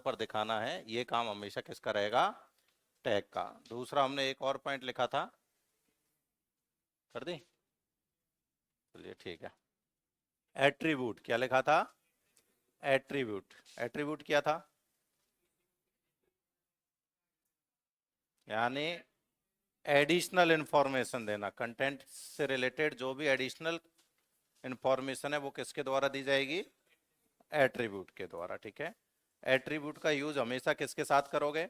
ऊपर दिखाना है, ये काम हमेशा किसका रहेगा, टैग का। दूसरा हमने एक और पॉइंट लिखा था, कर दी, चलिए ठीक है। एट्रीब्यूट क्या लिखा था, एट्रीब्यूट, एट्रीब्यूट क्या था, यानी एडिशनल इंफॉर्मेशन देना, कंटेंट से रिलेटेड जो भी एडिशनल इंफॉर्मेशन है वो किसके द्वारा दी जाएगी, एट्रीब्यूट के द्वारा, ठीक है। एट्रीब्यूट का यूज हमेशा किसके साथ करोगे,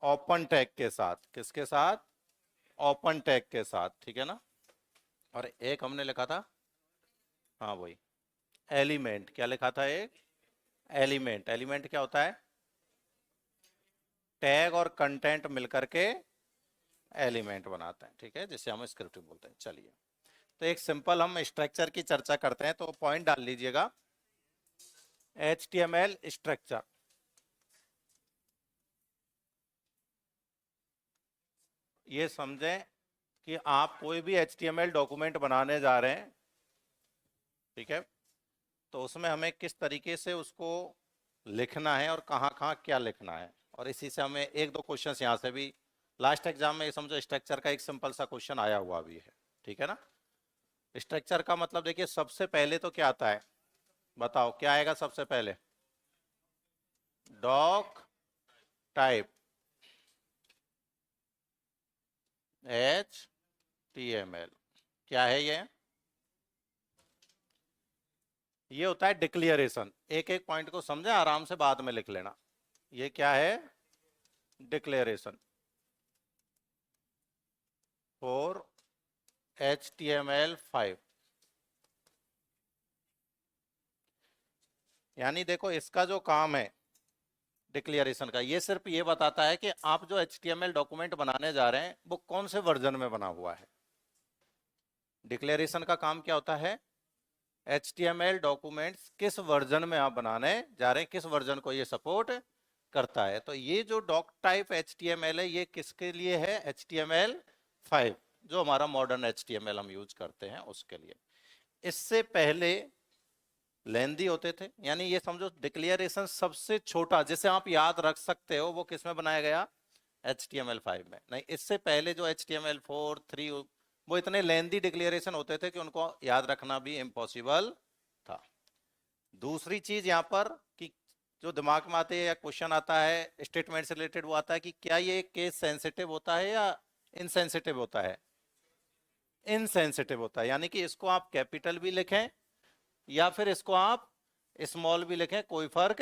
ओपन टैग के साथ, किसके साथ, ओपन टैग के साथ, ठीक है ना। और एक हमने लिखा था, हाँ वही एलिमेंट, क्या लिखा था एक, एलिमेंट, एलिमेंट क्या होता है, टैग और कंटेंट मिलकर के एलिमेंट बनाते हैं, ठीक है, जिसे हम स्क्रिप्ट बोलते हैं। चलिए, तो एक सिंपल हम स्ट्रक्चर की चर्चा करते हैं, तो पॉइंट डाल लीजिएगा, HTML स्ट्रक्चर। ये समझें कि आप कोई भी HTML डॉक्यूमेंट बनाने जा रहे हैं, ठीक है, तो उसमें हमें किस तरीके से उसको लिखना है और कहाँ कहाँ क्या लिखना है, और इसी से हमें एक दो क्वेश्चंस यहाँ से भी लास्ट एग्जाम में, ये समझो स्ट्रक्चर का एक सिंपल सा क्वेश्चन आया हुआ भी है, ठीक है ना। स्ट्रक्चर का मतलब देखिए, सबसे पहले तो क्या आता है, बताओ क्या आएगा सबसे पहले, डॉक टाइप, HTML, क्या है ये होता है डिक्लेरेशन। एक एक पॉइंट को समझे, आराम से बाद में लिख लेना। ये क्या है, डिक्लेरेशन फॉर HTML5, यानी देखो इसका जो काम है डिक्लेरेशन का, ये सिर्फ ये बताता है कि आप जो HTML डॉक्यूमेंट बनाने जा रहे हैं वो कौन से वर्जन में बना हुआ है। डिक्लेरेशन का काम क्या होता है, HTML डॉक्यूमेंट्स किस वर्जन में आप बनाने जा रहे हैं, किस वर्जन को ये सपोर्ट करता है। तो ये जो डॉक टाइप HTML है, ये किसके लिए है, HTML5, जो हमारा मॉडर्न HTML हम यूज करते हैं उसके लिए। इससे पहले लेंदी होते थे, यानी ये समझो डिक्लेरेशन सबसे छोटा जिसे आप याद रख सकते हो वो किस में बनाया गया, HTML5 में। नहीं, इससे पहले जो HTML4, 3, वो इतने लेंदी डिक्लेरेशन होते थे कि उनको याद रखना भी इम्पॉसिबल था। दूसरी चीज यहाँ पर कि जो दिमाग में आते हैं या क्वेश्चन आता है स्टेटमेंट से रिलेटेड, वो आता है कि क्या ये केस सेंसिटिव होता है या इनसेंसिटिव होता है, इनसेंसिटिव होता है, यानी कि इसको आप कैपिटल भी लिखें या फिर इसको आप स्मॉल भी लिखें, कोई फर्क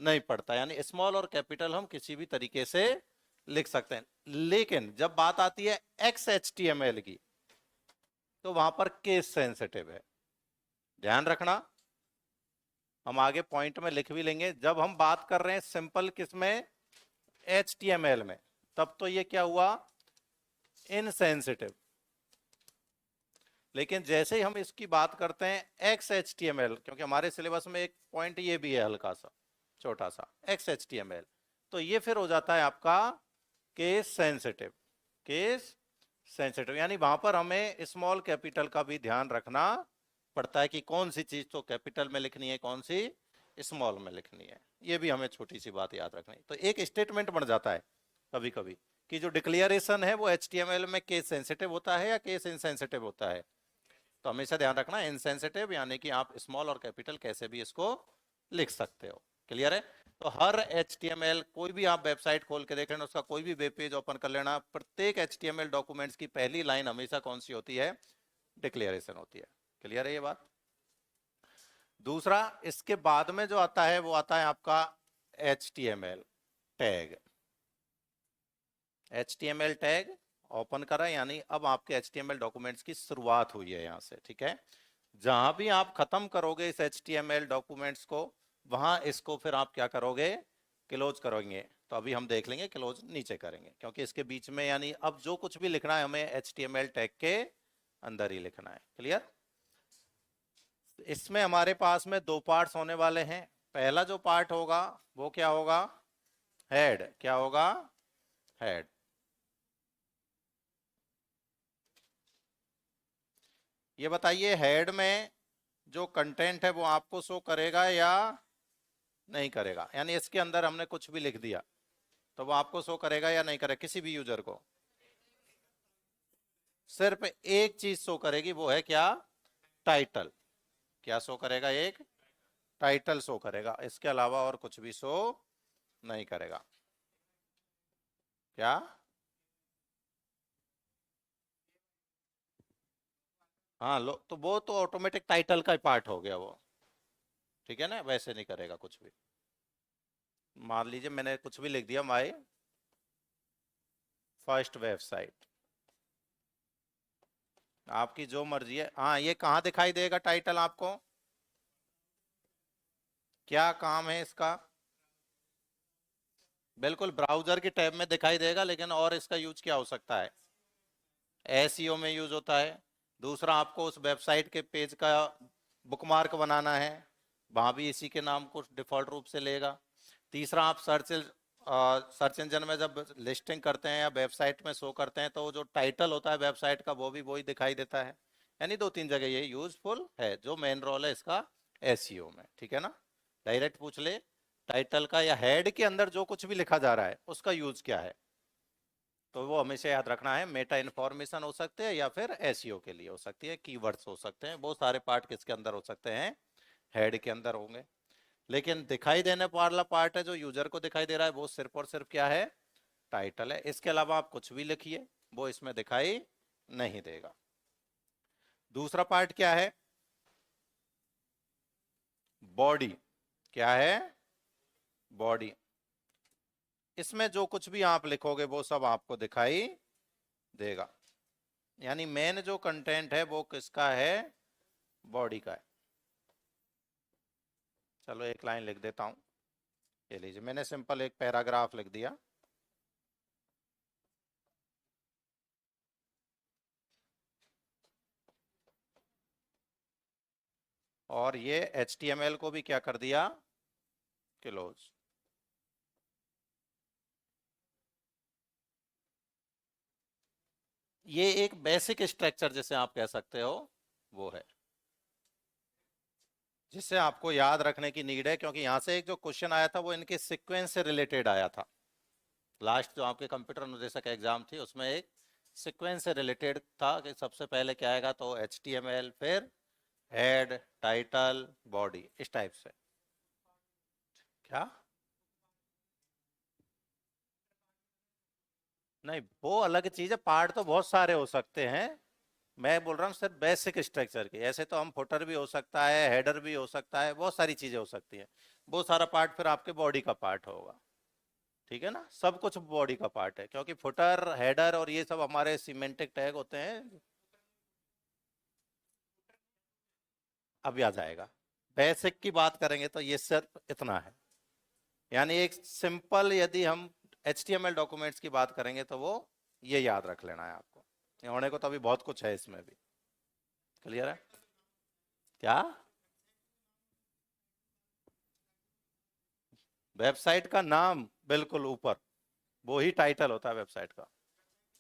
नहीं पड़ता, यानी स्मॉल और कैपिटल हम किसी भी तरीके से लिख सकते हैं। लेकिन जब बात आती है XHTML की, तो वहां पर केस सेंसिटिव है, ध्यान रखना। हम आगे पॉइंट में लिख भी लेंगे। जब हम बात कर रहे हैं सिंपल किसमें, HTML में, तब तो ये क्या हुआ, इनसेंसिटिव। लेकिन जैसे ही हम इसकी बात करते हैं XHTML, क्योंकि हमारे सिलेबस में एक पॉइंट ये भी है हल्का सा छोटा सा, XHTML, तो ये फिर हो जाता है आपका केस सेंसिटिव, केस सेंसिटिव, यानी वहां पर हमें स्मॉल कैपिटल का भी ध्यान रखना पड़ता है कि कौन सी चीज तो कैपिटल में लिखनी है, कौन सी स्मॉल में लिखनी है। ये भी हमें छोटी सी बात याद रखनी। तो एक स्टेटमेंट बन जाता है कभी कभी कि जो डिक्लेरेशन है वो HTML में केस सेंसिटिव होता है या केस इनसेंसिटिव होता है। तो हमेशा ध्यान रखना इनसेंसिटिव, यानी कि आप स्मॉल और कैपिटल कैसे भी इसको लिख सकते हो। क्लियर है। तो हर HTML, कोई भी आप वेबसाइट खोल के देख लेना, उसका कोई भी वेब पेज ओपन कर लेना, प्रत्येक HTML डॉक्यूमेंट्स की पहली लाइन हमेशा कौन सी होती है, डिक्लेरेशन होती है। क्लियर है ये बात। दूसरा, इसके बाद में जो आता है वो आता है आपका HTML tag. HTML tag open करा, यानी अब आपके HTML डॉक्यूमेंट्स की शुरुआत हुई है यहां से, ठीक है। जहां भी आप खत्म करोगे इस HTML डॉक्यूमेंट्स को, वहां इसको फिर आप क्या करोगे, क्लोज करोगे। तो अभी हम देख लेंगे क्लोज नीचे करेंगे, क्योंकि इसके बीच में यानी अब जो कुछ भी लिखना है हमें HTML टैग के अंदर ही लिखना है। क्लियर। इसमें हमारे पास में दो पार्ट्स होने वाले हैं। पहला जो पार्ट होगा वो क्या होगा, हेड। क्या होगा, हेड। ये बताइए हेड में जो कंटेंट है वो आपको शो करेगा या नहीं करेगा, यानी इसके अंदर हमने कुछ भी लिख दिया तो वो आपको शो करेगा या नहीं करेगा, किसी भी यूजर को? सिर्फ एक चीज शो करेगी, वो है क्या? टाइटल। क्या शो करेगा? एक टाइटल शो करेगा, इसके अलावा और कुछ भी शो नहीं करेगा। क्या? हाँ लो, तो वो तो ऑटोमेटिक टाइटल का ही पार्ट हो गया वो, ठीक है ना, वैसे नहीं करेगा कुछ भी। मान लीजिए मैंने कुछ भी लिख दिया, माई फर्स्ट वेबसाइट, आपकी जो मर्जी है। हाँ, ये कहाँ दिखाई देगा टाइटल आपको? क्या काम है इसका? बिल्कुल ब्राउजर की टैब में दिखाई देगा, लेकिन और इसका यूज क्या हो सकता है? एसईओ में यूज होता है। दूसरा, आपको उस वेबसाइट के पेज का बुकमार्क बनाना है, वहां भी इसी के नाम को डिफॉल्ट रूप से लेगा। तीसरा, आप सर्च इंजन में जब लिस्टिंग करते हैं या वेबसाइट में शो करते हैं, तो जो टाइटल होता है वेबसाइट का वो भी वही दिखाई देता है। यानी दो तीन जगह ये यूजफुल है, जो मेन रोल है इसका एसईओ में, ठीक है ना। डायरेक्ट पूछ ले, टाइटल का या हेड के अंदर जो कुछ भी लिखा जा रहा है उसका यूज क्या है, तो वो हमेशा याद रखना है। मेटा इन्फॉर्मेशन हो सकते हैं या फिर एसईओ के लिए हो सकती है, कीवर्ड्स हो सकते हैं, बहुत सारे पार्ट किसके अंदर हो सकते हैं? हेड के अंदर होंगे। लेकिन दिखाई देने वाला पार्ट है जो यूजर को दिखाई दे रहा है, वो सिर्फ और सिर्फ क्या है? टाइटल है। इसके अलावा आप कुछ भी लिखिए, वो इसमें दिखाई नहीं देगा। दूसरा पार्ट क्या है? बॉडी। क्या है? बॉडी। इसमें जो कुछ भी आप लिखोगे वो सब आपको दिखाई देगा। यानी मेन जो कंटेंट है वो किसका है? बॉडी का है। चलो एक लाइन लिख देता हूं, ये लीजिए, मैंने सिंपल एक पैराग्राफ लिख दिया। और ये HTML को भी क्या कर दिया? क्लोज। ये एक बेसिक स्ट्रक्चर जिसे आप कह सकते हो वो है, जिससे आपको याद रखने की नीड है, क्योंकि यहां से एक जो क्वेश्चन आया था वो इनके सीक्वेंस से रिलेटेड आया था। लास्ट जो आपके कंप्यूटर अनुदेशक एग्जाम थी उसमें एक सीक्वेंस से रिलेटेड था कि सबसे पहले क्या आएगा, तो HTML, फिर हेड, टाइटल, बॉडी, इस टाइप से। क्या? नहीं, वो अलग चीज है, पार्ट तो बहुत सारे हो सकते हैं। मैं बोल रहा हूँ सिर्फ बेसिक स्ट्रक्चर की। ऐसे तो हम फुटर भी हो सकता है, हेडर भी हो सकता है, बहुत सारी चीजें हो सकती हैं। वो सारा पार्ट फिर आपके बॉडी का पार्ट होगा, ठीक है ना। सब कुछ बॉडी का पार्ट है, क्योंकि फुटर, हेडर और ये सब हमारे सिमेंटिक टैग होते हैं। अब याद आएगा। बेसिक की बात करेंगे तो ये सिर्फ इतना है। यानी एक सिंपल, यदि हम HTML डॉक्यूमेंट्स की बात करेंगे तो वो ये याद रख लेना है आपको। ये होने को तो अभी बहुत कुछ है इसमें भी। क्लियर है? क्या? वेबसाइट का नाम बिल्कुल ऊपर, वो ही टाइटल होता है वेबसाइट का।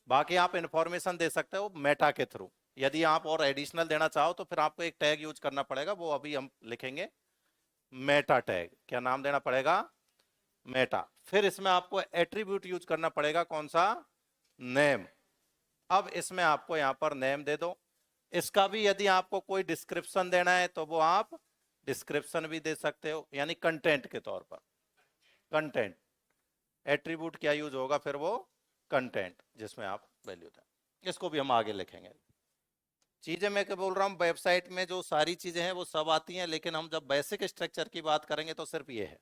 बाकी आप इंफॉर्मेशन दे सकते हो मेटा के थ्रू। यदि आप और एडिशनल देना चाहो तो फिर आपको एक टैग यूज करना पड़ेगा, वो अभी हम लिखेंगे। मेटा टैग, क्या नाम देना पड़ेगा? मेटा। फिर इसमें आपको एट्रीब्यूट यूज करना पड़ेगा, कौन सा? नेम। अब इसमें आपको यहां पर नेम दे दो। इसका भी यदि आपको कोई डिस्क्रिप्शन देना है तो वो आप डिस्क्रिप्शन भी दे सकते हो, यानी कंटेंट के तौर पर। कंटेंट एट्रीब्यूट क्या यूज होगा फिर? वो कंटेंट, जिसमें आप वैल्यू दें। इसको भी हम आगे लिखेंगे। चीजें मैं क्या बोल रहा हूँ, वेबसाइट में जो सारी चीजें हैं वो सब आती हैं, लेकिन हम जब बेसिक स्ट्रक्चर की बात करेंगे तो सिर्फ ये है।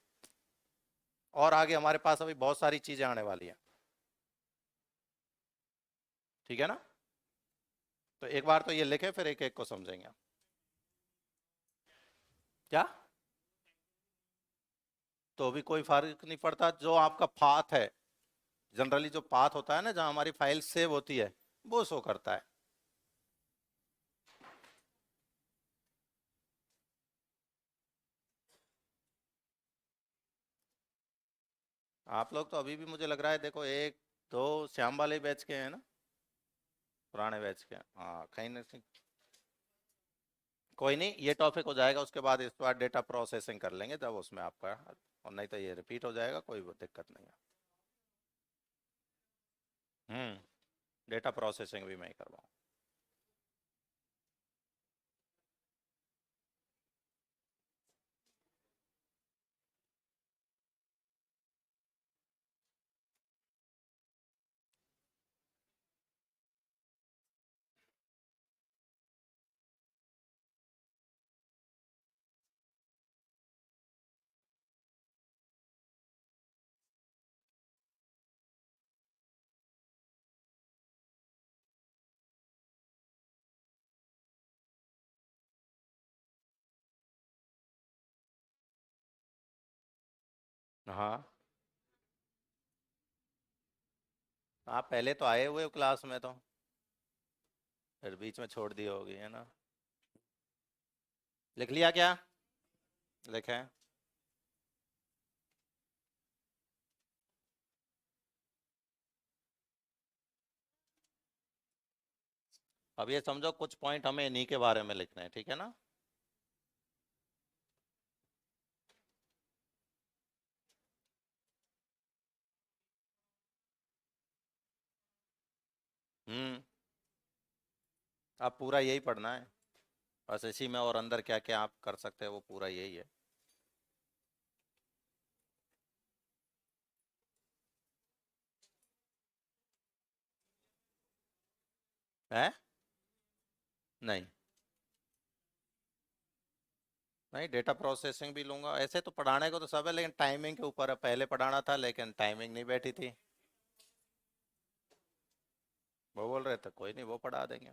और आगे हमारे पास अभी बहुत सारी चीजें आने वाली हैं, ठीक है ना। तो एक बार तो ये लिखे, फिर एक एक को समझेंगे। क्या? तो भी कोई फर्क नहीं पड़ता, जो आपका पाथ है, जनरली जो पाथ होता है ना, जहां हमारी फाइल सेव होती है, वो शो करता है। आप लोग तो अभी भी मुझे लग रहा है, देखो एक दो श्याम वाले बैच के हैं ना, पुराने बैच के। हाँ, कहीं ना कहीं कोई नहीं, ये टॉपिक हो जाएगा उसके बाद, इस बार डेटा प्रोसेसिंग कर लेंगे जब उसमें आपका, और नहीं तो ये रिपीट हो जाएगा, कोई दिक्कत नहीं है। डेटा प्रोसेसिंग भी मैं ही करवाऊँ। हाँ, आप पहले तो आए हुए हो क्लास में, तो फिर बीच में छोड़ दी होगी, है ना? लिख लिया क्या? लिखे? अब ये समझो कुछ पॉइंट हमें इन्हीं के बारे में लिखने हैं, ठीक है ना? हम्म। अब पूरा यही पढ़ना है, बस इसी में और अंदर क्या क्या आप कर सकते हैं वो पूरा यही है। हैं? नहीं, नहीं, डेटा प्रोसेसिंग भी लूंगा, ऐसे तो पढ़ाने को तो सब है, लेकिन टाइमिंग के ऊपर है, पहले पढ़ाना था लेकिन टाइमिंग नहीं बैठी थी। वो बोल रहे थे कोई नहीं, वो पढ़ा देंगे।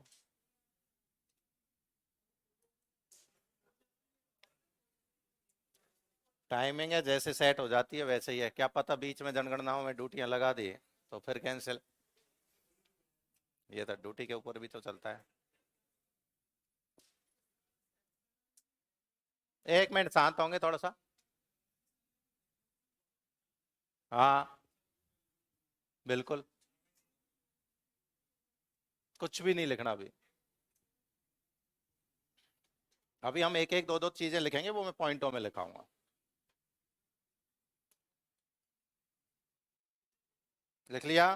टाइमिंग है, जैसे सेट हो जाती है वैसे ही है, क्या पता बीच में जनगणनाओं में ड्यूटियां लगा दी तो फिर कैंसिल। ये तो ड्यूटी के ऊपर भी तो चलता है। एक मिनट, शांत होंगे थोड़ा सा? हाँ, बिल्कुल। कुछ भी नहीं लिखना अभी। अभी हम एक एक दो दो चीजें लिखेंगे, वो मैं पॉइंटों में लिखाऊंगा। लिख लिया?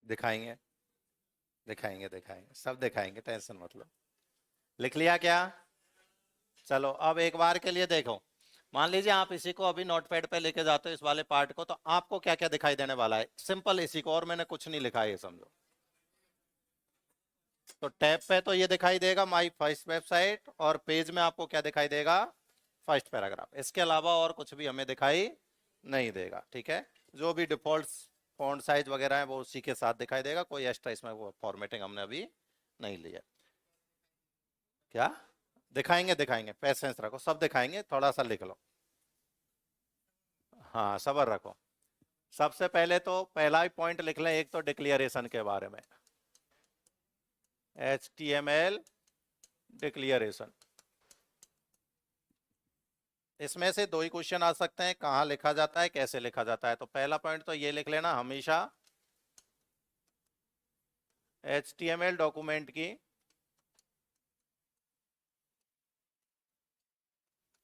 दिखाएंगे, दिखाएंगे, दिखाएंगे, सब दिखाएंगे, टेंशन मत लो। लिख लिया क्या? चलो अब एक बार के लिए देखो, मान लीजिए आप इसी को अभी नोटपैड पे लेके जाते हो इस वाले पार्ट को, तो आपको क्या क्या दिखाई देने वाला है, सिंपल इसी को, और मैंने कुछ नहीं लिखा है ये समझो। तो टैब पे तो ये दिखाई देगा माई फर्स्ट वेबसाइट, और पेज में आपको क्या दिखाई देगा? First paragraph. इसके अलावा और कुछ भी हमें दिखाई नहीं देगा, ठीक है? जो भी डिफॉल्ट फॉन्ट साइज वगैरह है वो उसी के साथ दिखाई देगा, कोई एक्स्ट्रा इसमें वो फॉर्मेटिंग हमने अभी नहीं लिया। क्या? दिखाएंगे, दिखाएंगे, पेशेंस रखो, सब दिखाएंगे, थोड़ा सा लिख लो। हाँ, सबर रखो। सबसे पहले तो पहला ही पॉइंट लिख लें, एक तो डिक्लेरेशन के बारे में, HTML डिक्लेरेशन। इसमें से दो ही क्वेश्चन आ सकते हैं, कहाँ लिखा जाता है, कैसे लिखा जाता है। तो पहला पॉइंट तो ये लिख लेना, हमेशा HTML डॉक्यूमेंट की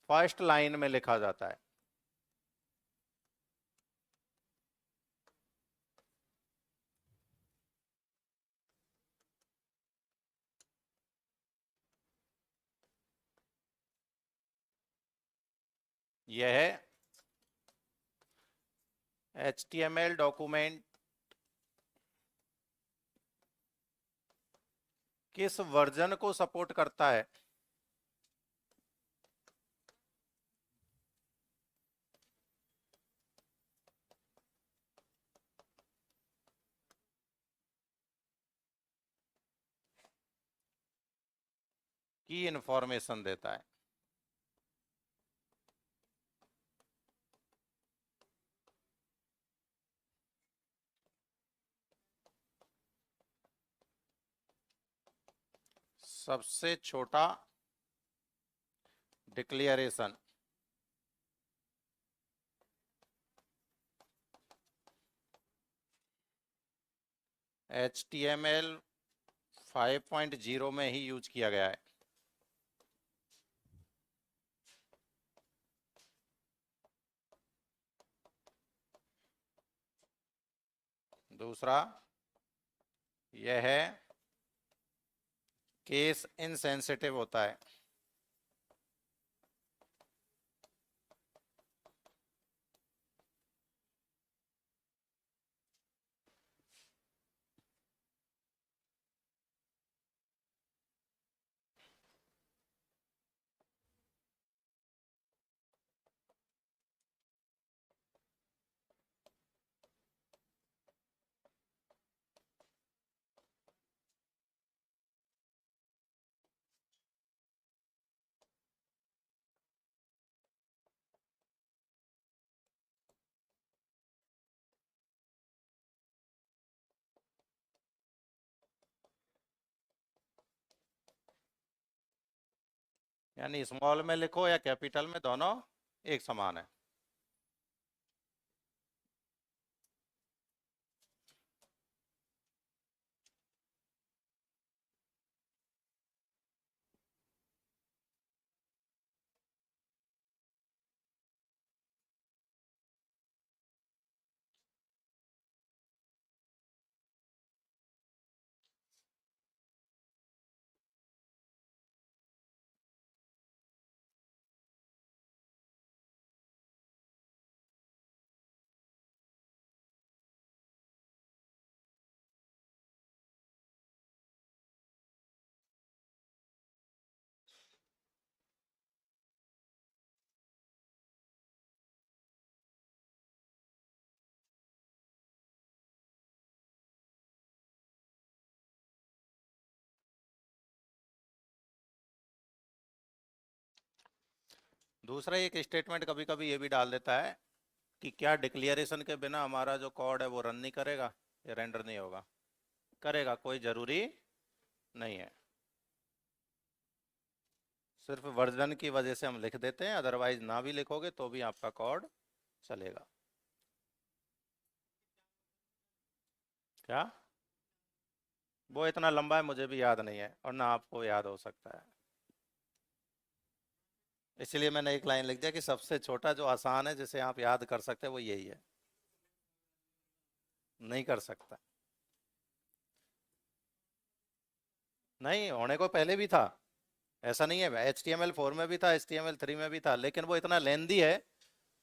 फर्स्ट लाइन में लिखा जाता है। यह है HTML डॉक्यूमेंट किस वर्जन को सपोर्ट करता है। की इंफॉर्मेशन देता है। सबसे छोटा डिक्लेरेशन HTML 5.0 में ही यूज किया गया है। दूसरा यह है केस इनसेंसिटिव होता है। यानी स्मॉल में लिखो या कैपिटल में, दोनों एक समान है। दूसरा एक स्टेटमेंट कभी कभी ये भी डाल देता है कि क्या डिक्लेरेशन के बिना हमारा जो कोड है वो रन नहीं करेगा या रेंडर नहीं होगा। करेगा, कोई जरूरी नहीं है। सिर्फ वर्जन की वजह से हम लिख देते हैं, अदरवाइज ना भी लिखोगे तो भी आपका कोड चलेगा। क्या? वो इतना लंबा है, मुझे भी याद नहीं है और ना आपको याद हो सकता है, इसलिए मैंने एक लाइन लिख दिया कि सबसे छोटा जो आसान है जिसे आप याद कर सकते हैं वो यही है। नहीं कर सकता। नहीं, होने को पहले भी था, ऐसा नहीं है। HTML4 में भी था, HTML3 में भी था, लेकिन वो इतना लेंदी है,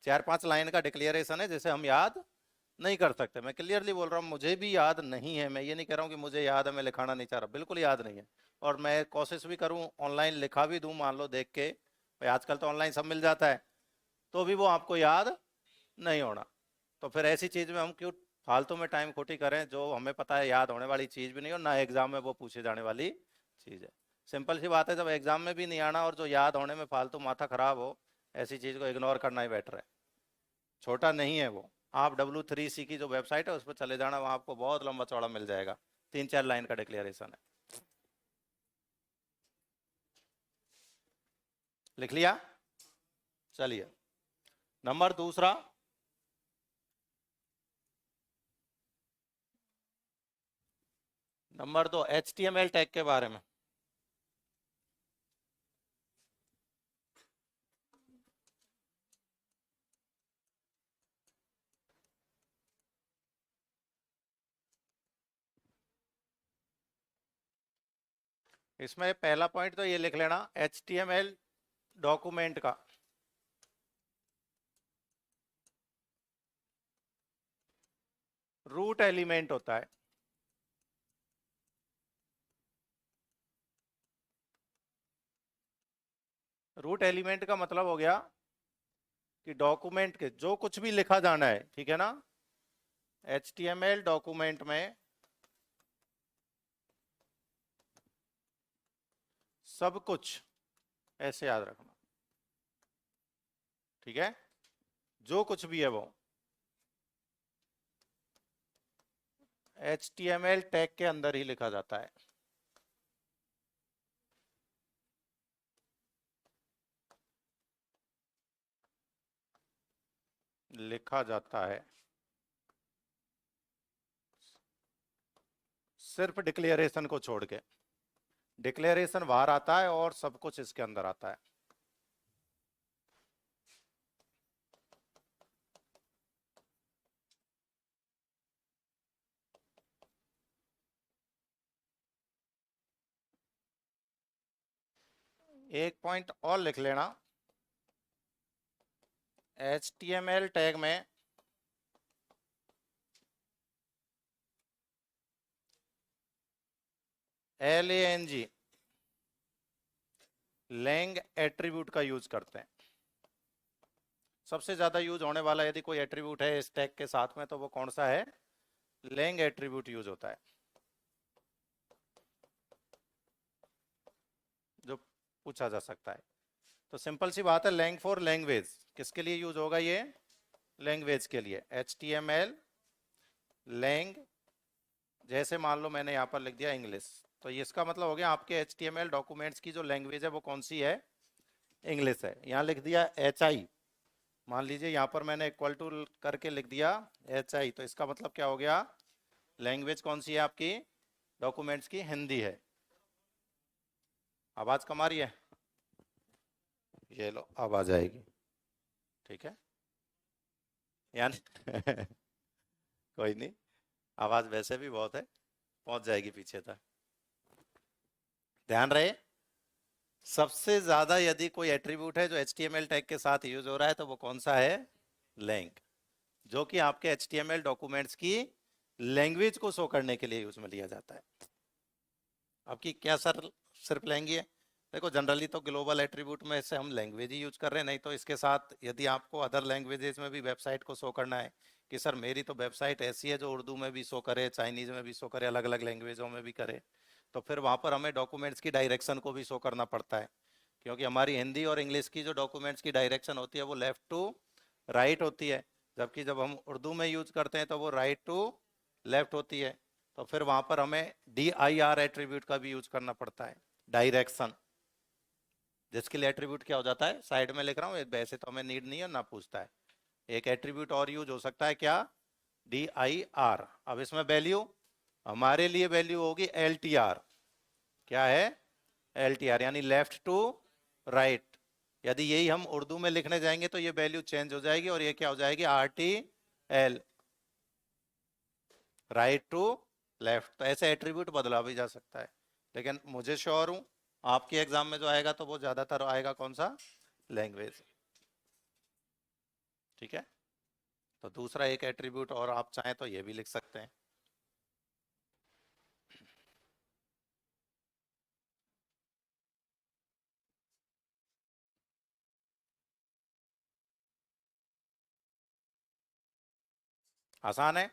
4-5 लाइन का डिक्लेरेशन है जिसे हम याद नहीं कर सकते। मैं क्लियरली बोल रहा हूँ, मुझे भी याद नहीं है। मैं ये नहीं कह रहा हूँ कि मुझे याद है, मैं लिखाना नहीं चाह रहा, बिल्कुल याद नहीं है। और मैं कोशिश भी करूँ ऑनलाइन लिखा भी दूँ, मान लो देख के, भाई आजकल तो ऑनलाइन सब मिल जाता है, तो भी वो आपको याद नहीं होना। तो फिर ऐसी चीज में हम क्यों फालतू में टाइम खोटी करें जो हमें पता है याद होने वाली चीज भी नहीं और ना एग्जाम में वो पूछे जाने वाली चीज है। सिंपल सी बात है, जब एग्जाम में भी नहीं आना और जो याद होने में फालतू माथा खराब हो, ऐसी चीज को इग्नोर करना ही बेटर है। छोटा नहीं है वो। आप W3C की जो वेबसाइट है उस पर चले जाना, वहां आपको बहुत लंबा चौड़ा मिल जाएगा, 3-4 लाइन का डिक्लेरेशन है। लिख लिया? चलिए, नंबर दूसरा, नंबर 2 HTML टैग के बारे में। इसमें पहला पॉइंट तो ये लिख लेना, HTML डॉक्यूमेंट का रूट एलिमेंट होता है। रूट एलिमेंट का मतलब हो गया कि डॉक्यूमेंट के जो कुछ भी लिखा जाना है, ठीक है ना, HTML डॉक्यूमेंट में सब कुछ, ऐसे याद रखना, ठीक है। जो कुछ भी है वो HTML टैग के अंदर ही लिखा जाता है। लिखा जाता है, सिर्फ डिक्लेरेशन को छोड़ के। डिक्लेरेशन बाहर आता है और सब कुछ इसके अंदर आता है। एक पॉइंट और लिख लेना, HTML टैग में LANG लैंग एट्रीब्यूट का यूज करते हैं। सबसे ज्यादा यूज होने वाला यदि कोई एट्रीब्यूट है इस टैग के साथ में तो वो कौन सा है? लैंग एट्रीब्यूट यूज होता है, जो पूछा जा सकता है। तो सिंपल सी बात है, लैंग फॉर लैंग्वेज किसके लिए यूज होगा? ये लैंग्वेज के लिए। HTML लैंग, जैसे मान लो मैंने यहाँ पर लिख दिया इंग्लिश, तो ये इसका मतलब हो गया आपके HTML डॉक्यूमेंट्स की जो लैंग्वेज है वो कौन सी है? इंग्लिश है। यहाँ लिख दिया HI, मान लीजिए यहाँ पर मैंने इक्वल टू करके लिख दिया HI, तो इसका मतलब क्या हो गया? लैंग्वेज कौन सी है आपकी डॉक्यूमेंट्स की? हिंदी है। आवाज कम आ रही है? ये लो आवाज आएगी, ठीक है यानी कोई नहीं, आवाज वैसे भी बहुत है, पहुंच जाएगी पीछे तक। ध्यान रहे, सबसे ज्यादा यदि कोई एट्रीब्यूट है जो HTML टैग के साथ यूज हो रहा है तो वो कौन सा है? लैंग, जो कि आपके HTML डॉक्यूमेंट्स की लैंग्वेज को शो करने के लिए यूज में लिया जाता है। आपकी क्या सर सिर्फ लैंग्वेज है? देखो जनरली तो ग्लोबल एट्रीब्यूट में से हम लैंग्वेज ही यूज कर रहे हैं, नहीं तो इसके साथ यदि आपको अदर लैंग्वेजेस में भी वेबसाइट को शो करना है कि सर मेरी तो वेबसाइट ऐसी है जो उर्दू में भी शो करे, चाइनीज में भी शो करे, अलग अलग लैंग्वेजों में भी करे, तो फिर वहां पर हमें डॉक्यूमेंट्स की डायरेक्शन को भी शो करना पड़ता है। क्योंकि हमारी हिंदी और इंग्लिश की जो डॉक्यूमेंट्स की डायरेक्शन होती है वो लेफ्ट टू राइट होती है, जबकि जब हम उर्दू में यूज करते हैं तो वो राइट टू लेफ्ट होती है। तो फिर वहां पर हमें DIR एट्रीब्यूट का भी यूज करना पड़ता है, डायरेक्शन, जिसके लिए एट्रीब्यूट क्या हो जाता है? साइड में लिख रहा हूँ, वैसे तो हमें नीड नहीं है ना पूछता है। एक एट्रीब्यूट और यूज हो सकता है, क्या? DIR। अब इसमें वैल्यू, हमारे लिए वैल्यू होगी LTR। क्या है? LTR यानी लेफ्ट टू राइट। यदि यही हम उर्दू में लिखने जाएंगे तो ये वैल्यू चेंज हो जाएगी और ये क्या हो जाएगी? RTL, right to left. तो ऐसे एट्रीब्यूट बदला भी जा सकता है, लेकिन मुझे श्योर हूं आपके एग्जाम में जो आएगा तो वो ज्यादातर आएगा कौन सा? लैंग्वेज, ठीक है। तो दूसरा एक एट्रीब्यूट और आप चाहें तो ये भी लिख सकते हैं। आसान है।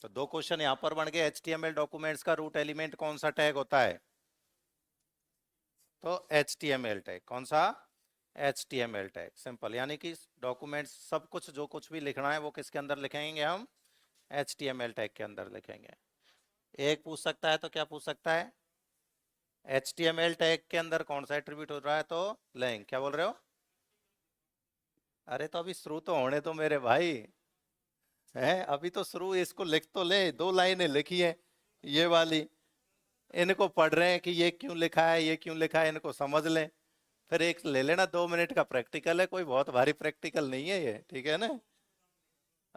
तो दो क्वेश्चन यहां पर बन गए। HTML डॉक्यूमेंट्स का रूट एलिमेंट कौन सा टैग होता है? तो HTML टैग। कौन सा? HTML tag. सिंपल, यानी कि डॉक्यूमेंट्स सब कुछ जो कुछ भी लिखना है वो किसके अंदर लिखेंगे हम? HTML टैग के अंदर लिखेंगे। एक पूछ सकता है तो क्या पूछ सकता है? HTML टैग के अंदर कौन सा एट्रीब्यूट हो रहा है? तो लैंग। क्या बोल रहे हो? अरे तो अभी शुरू तो होने तो मेरे भाई, है अभी तो शुरू, इसको लिख तो ले, दो लाइनें लिखी है ये वाली, इनको पढ़ रहे हैं कि ये क्यों लिखा है, ये क्यों लिखा है, इनको समझ लें। फिर एक ले लेना 2 मिनट का प्रैक्टिकल है, कोई बहुत भारी प्रैक्टिकल नहीं है ये, ठीक है ना?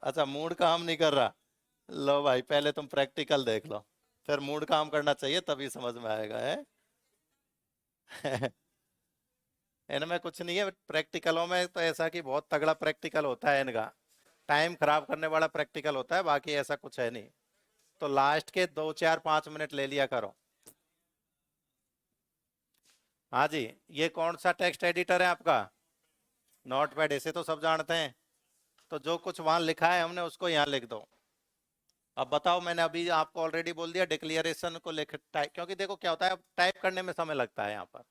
अच्छा मूड काम नहीं कर रहा, लो भाई पहले तुम प्रैक्टिकल देख लो, फिर मूड काम करना चाहिए तभी समझ में आएगा है। इनमें कुछ नहीं है प्रैक्टिकलों में, तो ऐसा कि बहुत तगड़ा प्रैक्टिकल होता है इनका, टाइम खराब करने वाला प्रैक्टिकल होता है, बाकी ऐसा कुछ है नहीं। तो लास्ट के 2 4 5 मिनट ले लिया करो। हाँ जी, ये कौन सा टेक्स्ट एडिटर है आपका? नोटपैड, इसे तो सब जानते हैं। तो जो कुछ वहां लिखा है हमने उसको यहाँ लिख दो। अब बताओ, मैंने अभी आपको ऑलरेडी बोल दिया डिक्लेरेशन को लिख टाइप, क्योंकि देखो क्या होता है टाइप करने में समय लगता है यहाँ पर,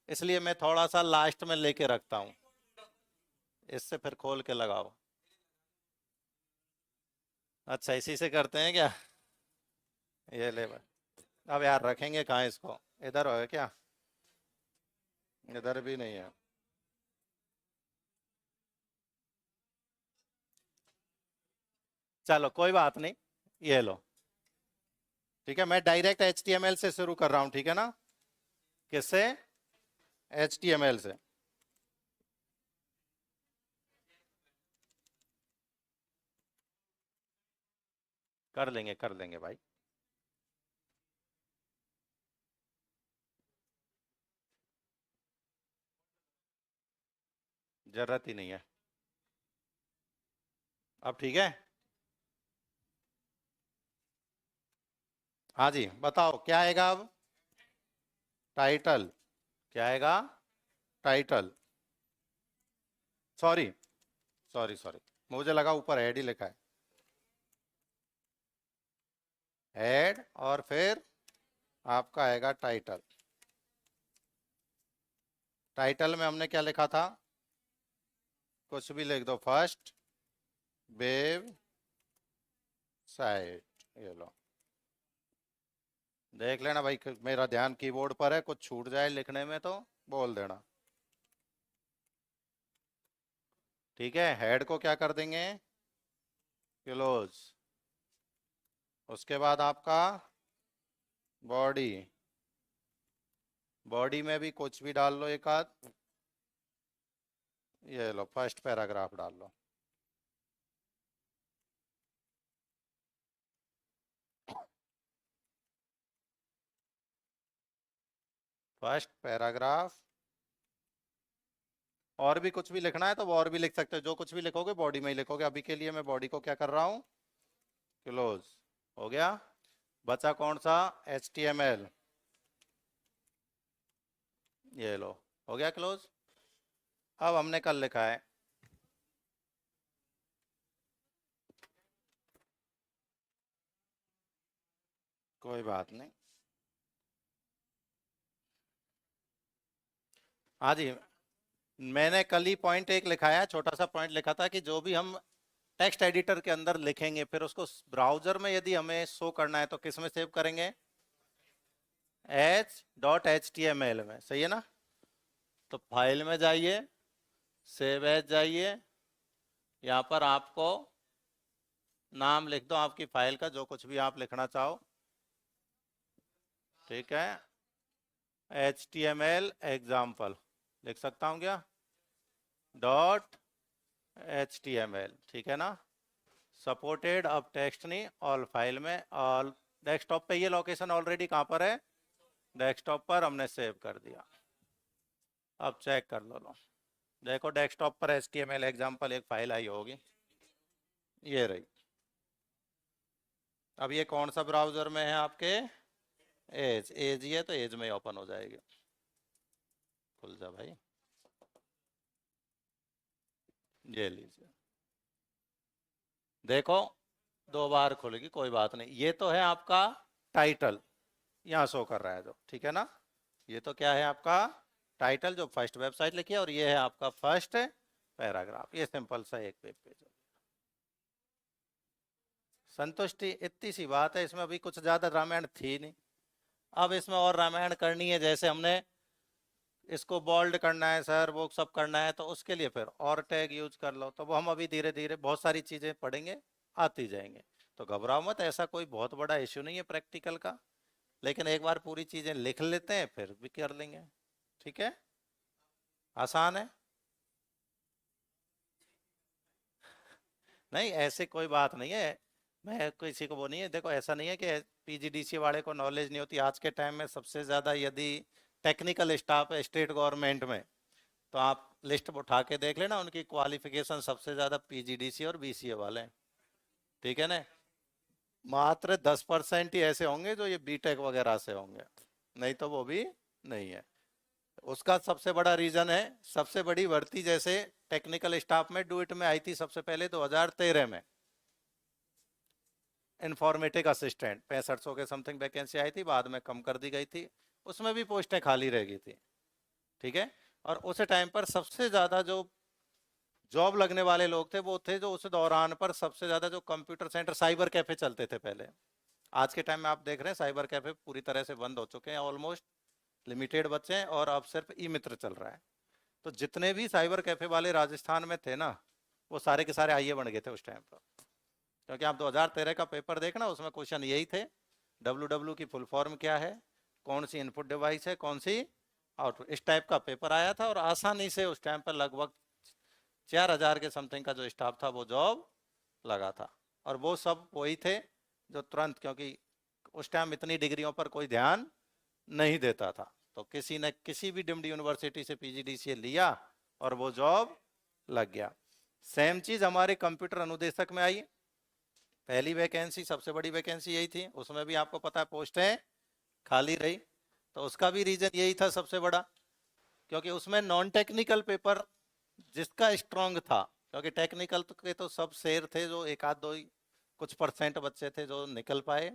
इसलिए मैं थोड़ा सा लास्ट में लेके रखता हूँ। इससे फिर खोल के लगाओ। अच्छा, इसी से करते हैं क्या? ये ले भाई। अब यार रखेंगे कहाँ इसको? इधर हो क्या? इधर भी नहीं है। चलो कोई बात नहीं, ये लो। ठीक है, मैं डायरेक्ट HTML से शुरू कर रहा हूँ, ठीक है ना? किससे? HTML से। कर लेंगे भाई। जरूरत ही नहीं है। अब ठीक है। हाँ जी, बताओ क्या आएगा अब? टाइटल। क्या आएगा? टाइटल। सॉरी, सॉरी सॉरी, मुझे लगा ऊपर हेड ही लिखा है। हेड, और फिर आपका आएगा टाइटल। टाइटल में हमने क्या लिखा था? कुछ भी लिख दो, फर्स्ट वेब साइट। ये लो, देख लेना भाई, मेरा ध्यान कीबोर्ड पर है, कुछ छूट जाए लिखने में तो बोल देना। ठीक है, हेड को क्या कर देंगे? क्लोज। उसके बाद आपका बॉडी। बॉडी में भी कुछ भी डाल लो एक आध। ये लो, फर्स्ट पैराग्राफ डाल लो। First paragraph. और भी कुछ भी लिखना है तो वो और भी लिख सकते हो, जो कुछ भी लिखोगे बॉडी में ही लिखोगे। अभी के लिए मैं बॉडी को क्या कर रहा हूँ? क्लोज। हो गया। बचा कौन सा? HTML। ये लो, हो गया क्लोज। अब हमने कल लिखा है, कोई बात नहीं। हाँ जी, मैंने कल ही पॉइंट एक लिखाया, छोटा सा पॉइंट लिखा था कि जो भी हम टेक्स्ट एडिटर के अंदर लिखेंगे, फिर उसको ब्राउजर में यदि हमें शो करना है तो किस में सेव करेंगे? h.html में, सही है ना? तो फाइल में जाइए, सेव एज जाइए, यहाँ पर आपको नाम लिख दो आपकी फाइल का, जो कुछ भी आप लिखना चाहो। ठीक है, HTML एग्जाम्पल लिख सकता हूँ क्या? डॉट HTML, ठीक है ना? सपोर्टेड, अब टेक्स्ट नहीं, ऑल फाइल में, ऑल डेस्कटॉप पे। ये लोकेशन ऑलरेडी कहाँ पर है? डेस्कटॉप पर हमने सेव कर दिया। अब चेक कर लो, देखो डेस्कटॉप पर HTML एग्जाम्पल एक फाइल आई होगी, ये रही। अब ये कौन सा ब्राउजर में है आपके? एज। एज ही है तो एज में ही ओपन हो जाएगी। खुल जा भाई, ये लीजिए, देखो दो बार खुलेगी, कोई बात नहीं। ये तो है आपका टाइटल, यहाँ शो कर रहा है जो, ठीक है ना? ये तो क्या है आपका? टाइटल, जो फर्स्ट वेबसाइट लिखी है, और ये है आपका फर्स्ट पैराग्राफ। ये सिंपल सा एक वेब पेज। संतुष्टि, इतनी सी बात है इसमें, अभी कुछ ज्यादा रामायण थी नहीं। अब इसमें और रामायण करनी है, जैसे हमने इसको बोल्ड करना है सर, वो सब करना है, तो उसके लिए फिर और टैग यूज कर लो। तो वो हम अभी धीरे धीरे बहुत सारी चीजें पढ़ेंगे, आती जाएंगे। तो घबराओ मत, ऐसा कोई बहुत बड़ा इश्यू नहीं है प्रैक्टिकल का। लेकिन एक बार पूरी चीजें लिख लेते हैं, फिर भी कर लेंगे। ठीक है, आसान है। नहीं, ऐसे कोई बात नहीं है, मैं किसी को वो नहीं है। देखो ऐसा नहीं है कि PGDC वाले को नॉलेज नहीं होती। आज के टाइम में सबसे ज़्यादा यदि टेक्निकल स्टाफ है स्टेट गवर्नमेंट में, तो आप लिस्ट उठा के देख लेना, उनकी क्वालिफिकेशन सबसे ज़्यादा PGDC और BCA वाले हैं। ठीक है ना? मात्र 10% ही ऐसे होंगे जो ये B.Tech वगैरह से होंगे, नहीं तो वो भी नहीं है। उसका सबसे बड़ा रीजन है, सबसे बड़ी भर्ती जैसे टेक्निकल स्टाफ में डूइट में आई थी सबसे पहले 2013 में। इंफॉर्मेटिक असिस्टेंट 6500 के समथिंग वैकेंसी आई थी, बाद में कम कर दी गई थी, उसमें भी पोस्टें खाली रह गई थी। ठीक है, और उस टाइम पर सबसे ज्यादा जो जॉब लगने वाले लोग थे वो थे जो उस दौरान पर सबसे ज्यादा जो कंप्यूटर सेंटर साइबर कैफे चलते थे पहले। आज के टाइम में आप देख रहे हैं साइबर कैफे पूरी तरह से बंद हो चुके हैं, ऑलमोस्ट लिमिटेड बचे हैं, और अब सिर्फ ई मित्र चल रहा है। तो जितने भी साइबर कैफे वाले राजस्थान में थे ना, वो सारे के सारे आईए बन गए थे उस टाइम पर। क्योंकि आप 2013 का पेपर देखना, उसमें क्वेश्चन यही थे, डब्ल्यू की फुल फॉर्म क्या है, कौन सी इनपुट डिवाइस है, कौन सी आउटपुट, इस टाइप का पेपर आया था। और आसानी से उस टाइम पर लगभग 4000 के समथिंग का जो स्टाफ था वो जॉब लगा था। और वो सब वही थे जो तुरंत, क्योंकि उस टाइम इतनी डिग्रियों पर कोई ध्यान नहीं देता था, तो किसी ने किसी भी डिम्ड यूनिवर्सिटी से पीजीडीसीए लिया और वो जॉब लग गया। सेम चीज हमारे कंप्यूटर अनुदेशक में आई, पहली वैकेंसी सबसे बड़ी वैकेंसी यही थी, उसमें भी आपको पता है पोस्टें खाली रही। तो उसका भी रीजन यही था सबसे बड़ा, क्योंकि उसमें नॉन टेक्निकल पेपर जिसका स्ट्रांग था, क्योंकि टेक्निकल के तो सब शेर थे, जो एक आध दो ही कुछ परसेंट बच्चे थे जो निकल पाए,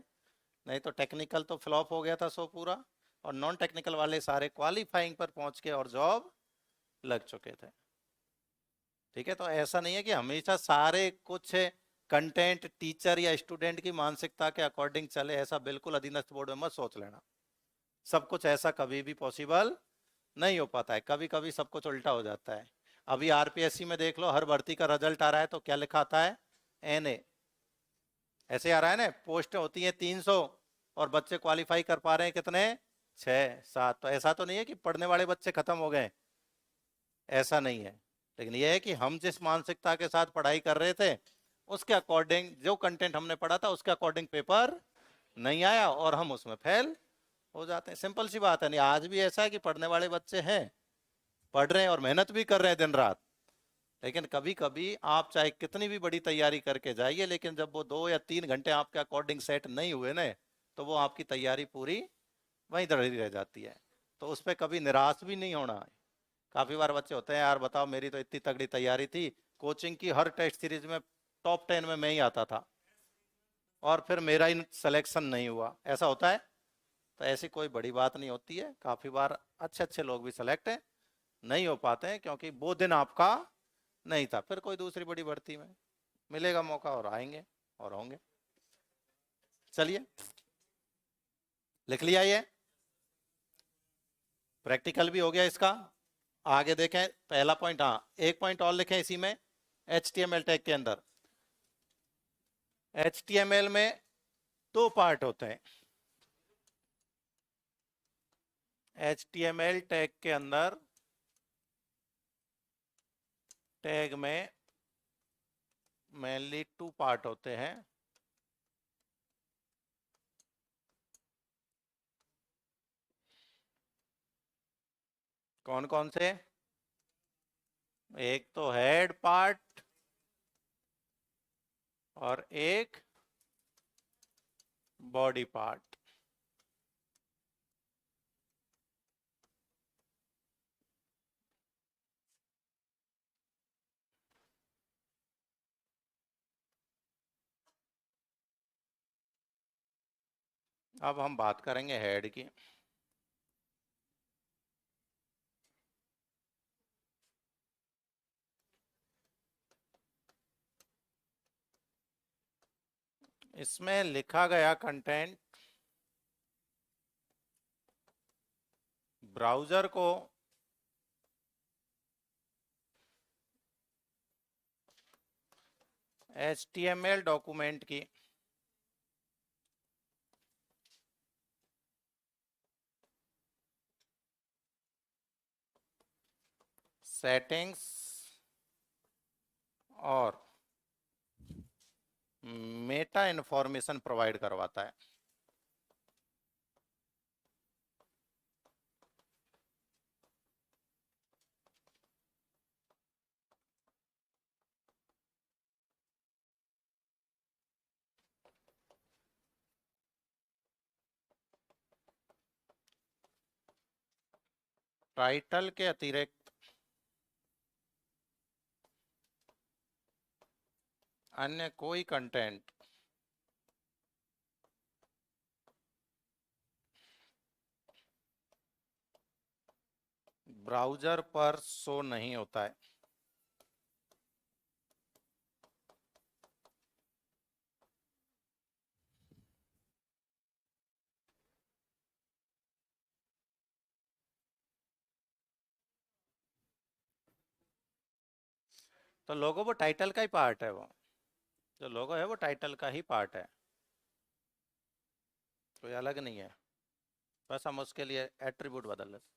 नहीं तो टेक्निकल तो फ्लॉप हो गया था सो पूरा। और नॉन टेक्निकल वाले सारे क्वालिफाइंग पर पहुंच के और जॉब लग चुके थे। ठीक है, तो ऐसा नहीं है कि हमेशा सारे कुछ कंटेंट टीचर या स्टूडेंट की मानसिकता के अकॉर्डिंग चले, ऐसा बिल्कुल अधीनस्थ बोर्ड में मत सोच लेना। सब कुछ ऐसा कभी भी पॉसिबल नहीं हो पाता है, कभी कभी सब कुछ उल्टा हो जाता है। अभी आरपीएससी में देख लो, हर भर्ती का रिजल्ट आ रहा है तो क्या लिखा आता है, एनए, ऐसे आ रहा है ना। पोस्ट होती है 300 और बच्चे क्वालिफाई कर पा रहे हैं कितने, 6 7। तो ऐसा तो नहीं है कि पढ़ने वाले बच्चे खत्म हो गए, ऐसा नहीं है। लेकिन यह है कि हम जिस मानसिकता के साथ पढ़ाई कर रहे थे उसके अकॉर्डिंग जो कंटेंट हमने पढ़ा था उसके अकॉर्डिंग पेपर नहीं आया और हम उसमें फेल हो जाते हैं। सिंपल सी बात है। नहीं, आज भी ऐसा है कि पढ़ने वाले बच्चे हैं, पढ़ रहे हैं और मेहनत भी कर रहे हैं दिन रात, लेकिन कभी कभी आप चाहे कितनी भी बड़ी तैयारी करके जाइए, लेकिन जब वो 2 या 3 घंटे आपके अकॉर्डिंग सेट नहीं हुए ना, तो वो आपकी तैयारी पूरी वहीं दड़ी रह जाती है। तो उस पर कभी निराश भी नहीं होना है। काफी बार बच्चे होते हैं, यार बताओ मेरी तो इतनी तगड़ी तैयारी थी, कोचिंग की हर टेस्ट सीरीज में टॉप 10 में मैं ही आता था, और फिर मेरा ही सिलेक्शन नहीं हुआ, ऐसा होता है। तो ऐसी कोई बड़ी बात नहीं होती है, काफी बार अच्छे अच्छे लोग भी सिलेक्ट नहीं हो पाते हैं, क्योंकि वो दिन आपका नहीं था। फिर कोई दूसरी बड़ी भर्ती में मिलेगा मौका और आएंगे और होंगे। चलिए, लिख लिया ये, प्रैक्टिकल भी हो गया इसका। आगे देखें, पहला पॉइंट, हाँ एक पॉइंट और लिखें इसी में, HTML टैग के अंदर। HTML में 2 पार्ट होते हैं। HTML टैग के अंदर, टैग में मेनली 2 पार्ट होते हैं। कौन कौन से, एक तो हेड पार्ट और एक बॉडी पार्ट। अब हम बात करेंगे हेड की। इसमें लिखा गया कंटेंट ब्राउजर को HTML डॉक्यूमेंट की सेटिंग्स और मेटा इंफॉर्मेशन प्रोवाइड करवाता है। टाइटल के अतिरिक्त अन्य कोई कंटेंट ब्राउजर पर शो नहीं होता है। तो लोगो वो टाइटल का ही पार्ट है, वो जो लोगो है वो टाइटल का ही पार्ट है, कोई अलग नहीं है। बस हम उसके लिए एट्रीब्यूट बदल लेते।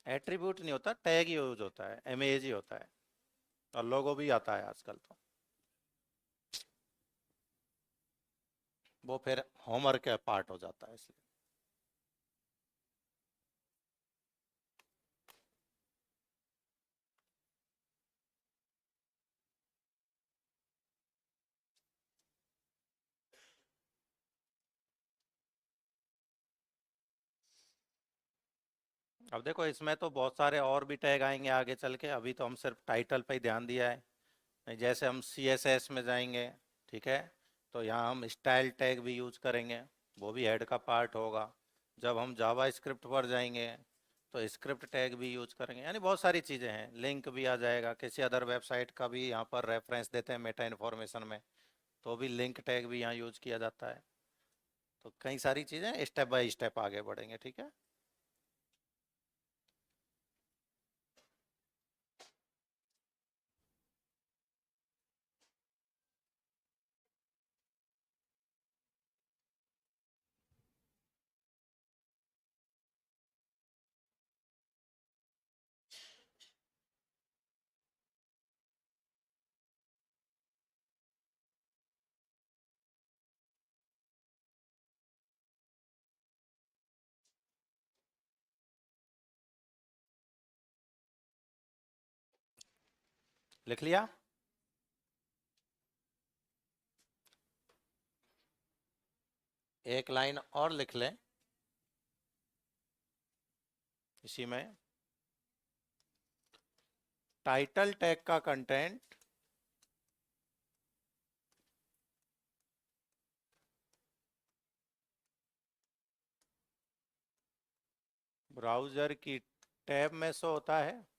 एट्रीब्यूट नहीं होता, टैग यूज होता है, इमेज ही होता है। और लोगो भी आता है आजकल तो। वो फिर होमवर्क का पार्ट हो जाता है इसलिए। अब देखो इसमें तो बहुत सारे और भी टैग आएंगे आगे चल के, अभी तो हम सिर्फ टाइटल पे ही ध्यान दिया है। नहीं, जैसे हम CSS में जाएंगे, ठीक है, तो यहाँ हम स्टाइल टैग भी यूज करेंगे, वो भी हेड का पार्ट होगा। जब हम जावा स्क्रिप्ट पर जाएंगे तो स्क्रिप्ट टैग भी यूज करेंगे, यानी बहुत सारी चीज़ें हैं। लिंक भी आ जाएगा, किसी अदर वेबसाइट का भी यहाँ पर रेफरेंस देते हैं मेटा इन्फॉर्मेशन में, तो भी लिंक टैग भी यहाँ यूज किया जाता है। तो कई सारी चीज़ें स्टेप बाय स्टेप आगे बढ़ेंगे, ठीक है। लिख लिया। एक लाइन और लिख लें इसी में। टाइटल टैग का कंटेंट ब्राउजर की टैब में शो होता है।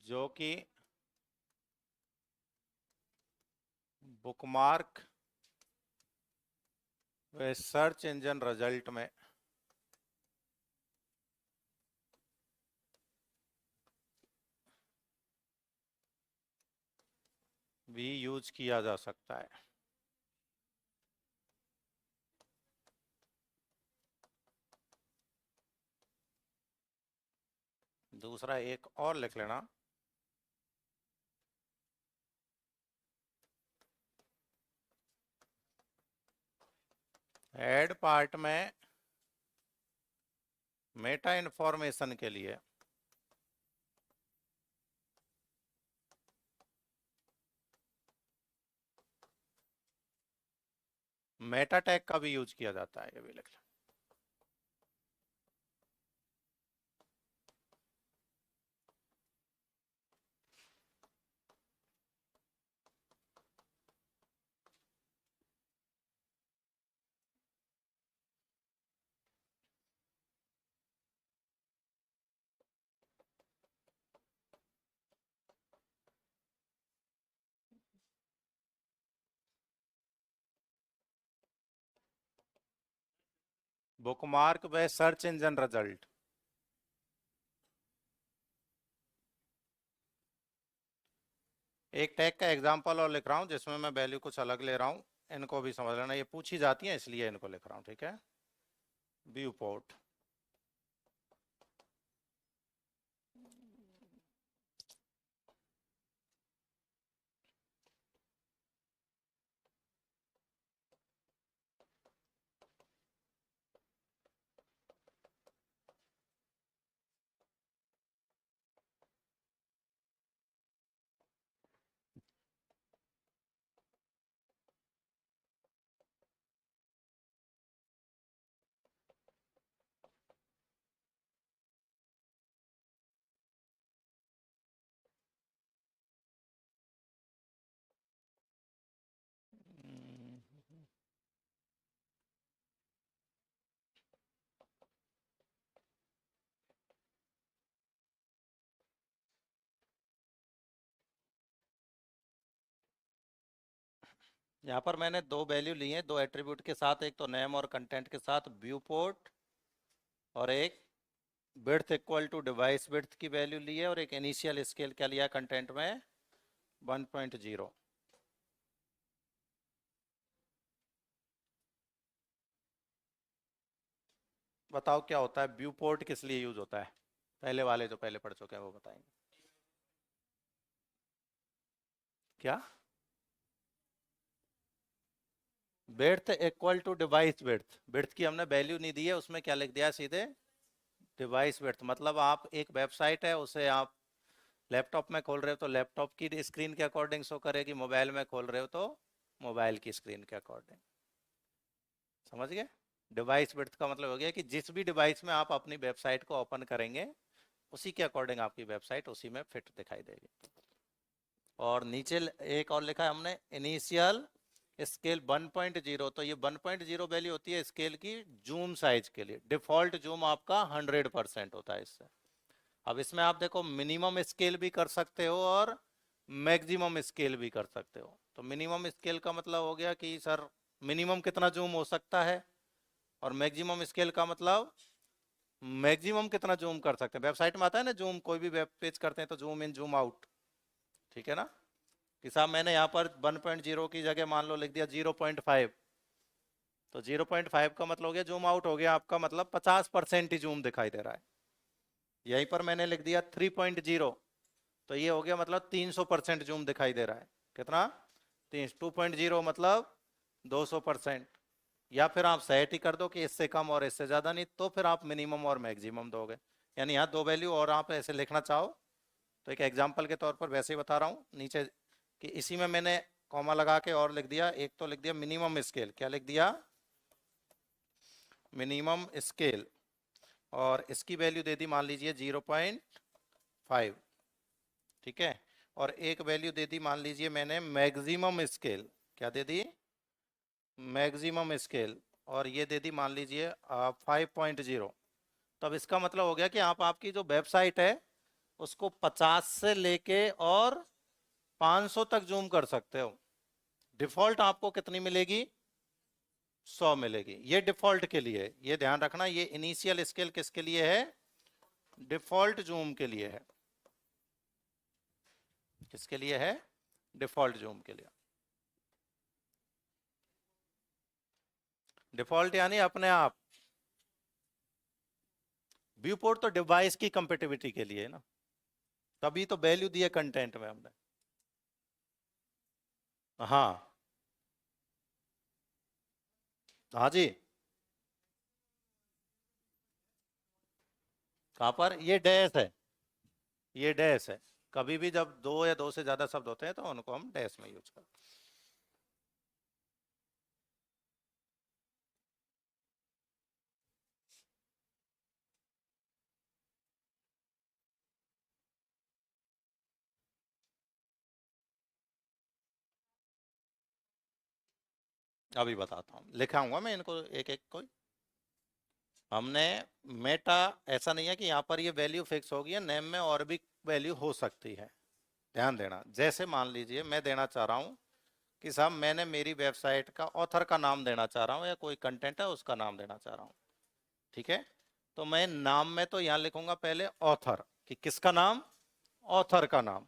जो कि बुकमार्क व सर्च इंजन रिजल्ट में भी यूज किया जा सकता है। दूसरा एक और लिख लेना। हेड पार्ट में मेटा इन्फॉर्मेशन के लिए मेटा टैग का भी यूज किया जाता है, ये भी लिख लें। बुकमार्क व सर्च इंजन रिजल्ट। एक टैग का एग्जांपल और लिख रहा हूँ जिसमें मैं वैल्यू कुछ अलग ले रहा हूँ, इनको भी समझ लेना, ये पूछी जाती है इसलिए इनको लिख रहा हूँ, ठीक है। View port. यहाँ पर मैंने दो वैल्यू ली है, दो एट्रीब्यूट के साथ, एक तो नेम और कंटेंट के साथ व्यू पोर्ट, और एक width equal to device width की वैल्यू ली है, और एक इनिशियल स्केल क्या लिया कंटेंट में 1.0। बताओ क्या होता है व्यू पोर्ट, किस लिए यूज होता है? पहले वाले जो पहले पढ़ चुके हैं वो बताएंगे। क्या? Width equal to device width, width की हमने वैल्यू नहीं दी है, उसमें क्या लिख दिया सीधे डिवाइस विड्थ। मतलब आप एक वेबसाइट है उसे आप लैपटॉप में खोल रहे हो तो लैपटॉप की स्क्रीन के अकॉर्डिंग शो करेगी, मोबाइल में खोल रहे हो तो मोबाइल की स्क्रीन के अकॉर्डिंग। समझ गए? डिवाइस विड्थ का मतलब हो गया कि जिस भी डिवाइस में आप अपनी वेबसाइट को ओपन करेंगे उसी के अकॉर्डिंग आपकी वेबसाइट उसी में फिट दिखाई देगी। और नीचे एक और लिखा है हमने इनिशियल स्केल 1.0, तो ये 1.0 वैल्यू होती है स्केल की जूम साइज के लिए। डिफॉल्ट जूम आपका 100% होता है इससे। अब इसमें आप देखो मिनिमम स्केल भी कर सकते हो और मैक्सिमम स्केल भी कर सकते हो। तो मिनिमम स्केल का मतलब हो गया कि सर मिनिमम कितना जूम हो सकता है, और मैक्सिमम स्केल का मतलब मैक्सिमम कितना जूम कर सकते हैं। वेबसाइट में आता है ना जूम, कोई भी वेब पेज करते हैं तो जूम इन जूम आउट, ठीक है ना? कि साहब मैंने यहाँ पर 1.0 की जगह मान लो लिख दिया 0.5, तो 0.5 का मतलब हो गया जूम आउट हो गया आपका, मतलब 50% ही जूम दिखाई दे रहा है। यहीं पर मैंने लिख दिया 3.0, तो ये हो गया मतलब 300% जूम दिखाई दे रहा है। कितना? 2.0 मतलब 200%। या फिर आप सेट ही कर दो कि इससे कम और इससे ज्यादा नहीं, तो फिर आप मिनिमम और मैक्सिमम दोगे। यानी यहाँ दो वैल्यू और आप ऐसे लिखना चाहो तो एक एग्जांपल के तौर पर वैसे ही बता रहा हूँ नीचे कि इसी में मैंने कॉमा लगा के और लिख दिया, एक तो लिख दिया मिनिमम स्केल, क्या लिख दिया मिनिमम स्केल, और इसकी वैल्यू दे दी मान लीजिए 0.5, ठीक है? और एक वैल्यू दे दी मान लीजिए मैंने मैक्सिमम स्केल, क्या दे दी मैक्सिमम स्केल, और ये दे दी मान लीजिए 5.0। तब इसका मतलब हो गया कि आप आपकी जो वेबसाइट है उसको 50 से लेके और 500 तक जूम कर सकते हो। डिफॉल्ट आपको कितनी मिलेगी? 100 मिलेगी। ये डिफॉल्ट के लिए, ये ध्यान रखना, ये इनिशियल स्केल किसके लिए है? डिफॉल्ट जूम के लिए है। किसके लिए है? डिफॉल्ट जूम के लिए। डिफॉल्ट यानी अपने आप। व्यू पोर्ट तो डिवाइस की कंपेटिबिलिटी के लिए है ना, तभी तो वैल्यू दी है कंटेंट में हमने। हाँ, हाँ जी। कहां पर? ये डैश है, ये डैश है। कभी भी जब दो या दो से ज्यादा शब्द होते हैं तो उनको हम डैश में यूज करते हैं। अभी बताता हूँ, लिखाऊंगा मैं इनको एक एक कोई। हमने मेटा, ऐसा नहीं है कि यहाँ पर ये वैल्यू फिक्स होगी है, नेम में और भी वैल्यू हो सकती है। ध्यान देना, जैसे मान लीजिए मैं देना चाह रहा हूँ कि साहब मैंने मेरी वेबसाइट का ऑथर का नाम देना चाह रहा हूँ, या कोई कंटेंट है उसका नाम देना चाह रहा हूँ, ठीक है? तो मैं नाम में तो यहाँ लिखूंगा पहले ऑथर, कि किसका नाम? ऑथर का नाम,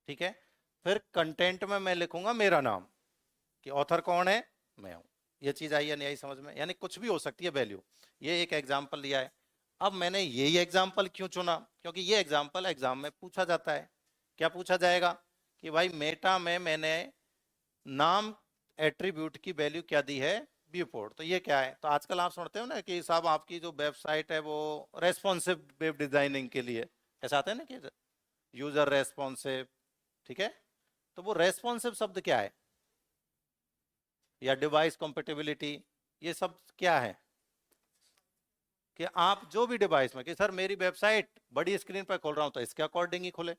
ठीक है? फिर कंटेंट में मैं लिखूंगा मेरा नाम, कि ऑथर कौन है? मैं हूं। ये चीज आई या नहीं आई समझ में? यानी कुछ भी हो सकती है वैल्यू। ये एक एग्जाम्पल लिया है। अब मैंने यही एग्जाम्पल क्यों चुना? क्योंकि ये एग्जाम्पल एग्जाम में पूछा जाता है। क्या पूछा जाएगा? कि भाई मेटा में मैंने नाम एट्रीब्यूट की वैल्यू क्या दी है? View port. तो ये क्या है? तो आजकल आप सुनते हो ना कि साहब आपकी जो वेबसाइट है वो रेस्पॉन्सिव वेब डिजाइनिंग के लिए, ऐसा आता है ना कि यूजर रेस्पॉन्सिव, ठीक है? तो वो रेस्पॉन्सिव शब्द क्या है? या डिवाइस कंपेटिबिलिटी, ये सब क्या है? कि आप जो भी डिवाइस में, कि सर मेरी वेबसाइट बड़ी स्क्रीन पर खोल रहा हूं तो इसके अकॉर्डिंग ही खुले,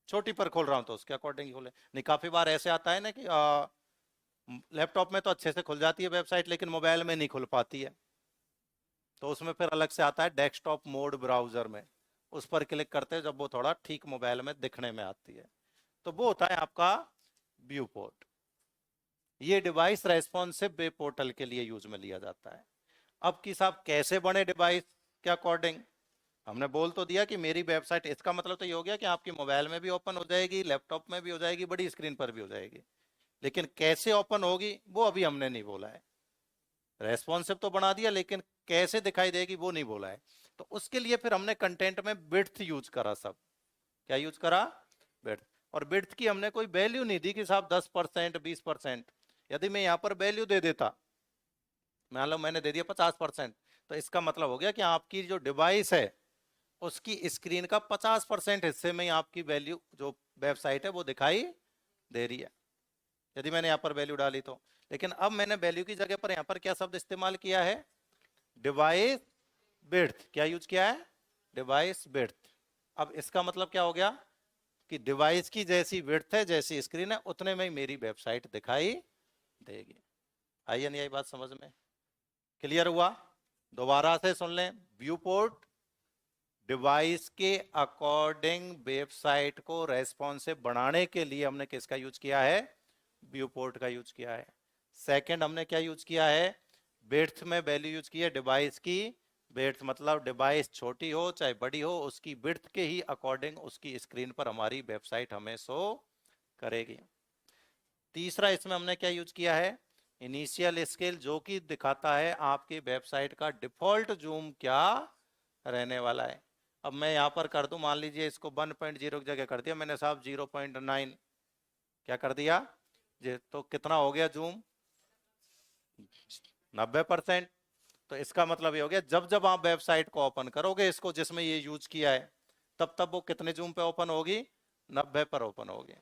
छोटी पर खोल रहा हूं तो उसके अकॉर्डिंग ही खुले। नहीं, काफी बार ऐसे आता है ना कि लैपटॉप में तो अच्छे से खुल जाती है वेबसाइट लेकिन मोबाइल में नहीं खुल पाती है, तो उसमें फिर अलग से आता है डेस्कटॉप मोड ब्राउजर में, उस पर क्लिक करते हैं जब वो थोड़ा ठीक मोबाइल में दिखने में आती है, तो वो होता है आपका व्यू पोर्ट। ये डिवाइस रेस्पॉन्सिव वेब पोर्टल के लिए यूज में लिया जाता है। अब कि साहब कैसे बने डिवाइस के अकॉर्डिंग, हमने बोल तो दिया कि मेरी वेबसाइट, इसका मतलब तो ये हो गया कि आपकी मोबाइल में भी ओपन हो जाएगी, लैपटॉप में भी हो जाएगी, बड़ी स्क्रीन पर भी हो जाएगी, लेकिन कैसे ओपन होगी वो अभी हमने नहीं बोला है। रेस्पॉन्सिव तो बना दिया, लेकिन कैसे दिखाई देगी वो नहीं बोला है। तो उसके लिए फिर हमने कंटेंट में विड्थ यूज करा। सब क्या यूज करा? विड्थ। और विड्थ की हमने कोई वैल्यू नहीं दी कि साहब 10%, 20%। यदि मैं यहां पर वैल्यू दे देता, मान लो मैंने दे दिया 50%, तो इसका मतलब हो गया कि आपकी जो डिवाइस है उसकी स्क्रीन का 50% हिस्से में ही आपकी वैल्यू, जो वेबसाइट है वो दिखाई दे रही है, यदि मैंने यहाँ पर वैल्यू डाली तो। लेकिन अब मैंने वैल्यू की जगह पर यहाँ पर क्या शब्द इस्तेमाल किया है? Device width. क्या यूज किया है? Device width. अब इसका मतलब क्या हो गया कि डिवाइस की जैसी विड्थ है, जैसी स्क्रीन है, उतने में ही मेरी वेबसाइट दिखाई देगी। आई नहीं आई बात समझ में? क्लियर हुआ? दोबारा से सुन लें। व्यू पोर्ट डिवाइस के अकॉर्डिंग वेबसाइट को रेस्पॉन्सिव बनाने के लिए हमने किसका यूज किया है? व्यू पोर्ट का यूज किया है। सेकंड हमने क्या यूज किया है? विड्थ में वैल्यू यूज की है डिवाइस की। विड्थ मतलब डिवाइस छोटी हो चाहे बड़ी हो, उसकी विड्थ के ही अकॉर्डिंग उसकी स्क्रीन पर हमारी वेबसाइट हमें शो करेगी। तीसरा इसमें हमने क्या यूज किया है? इनिशियल स्केल, जो कि दिखाता है आपकी वेबसाइट का डिफॉल्ट जूम क्या रहने वाला है। अब मैं यहां पर कर दूं, मान लीजिए इसको 1.0 की जगह कर दिया मैंने साहब 0.9, क्या कर दिया जी, तो कितना हो गया जूम? 90%। तो इसका मतलब ये हो गया जब जब आप वेबसाइट को ओपन करोगे इसको जिसमें ये यूज किया है, तब तब वो कितने जूम पे ओपन होगी? 90 पर ओपन होगी।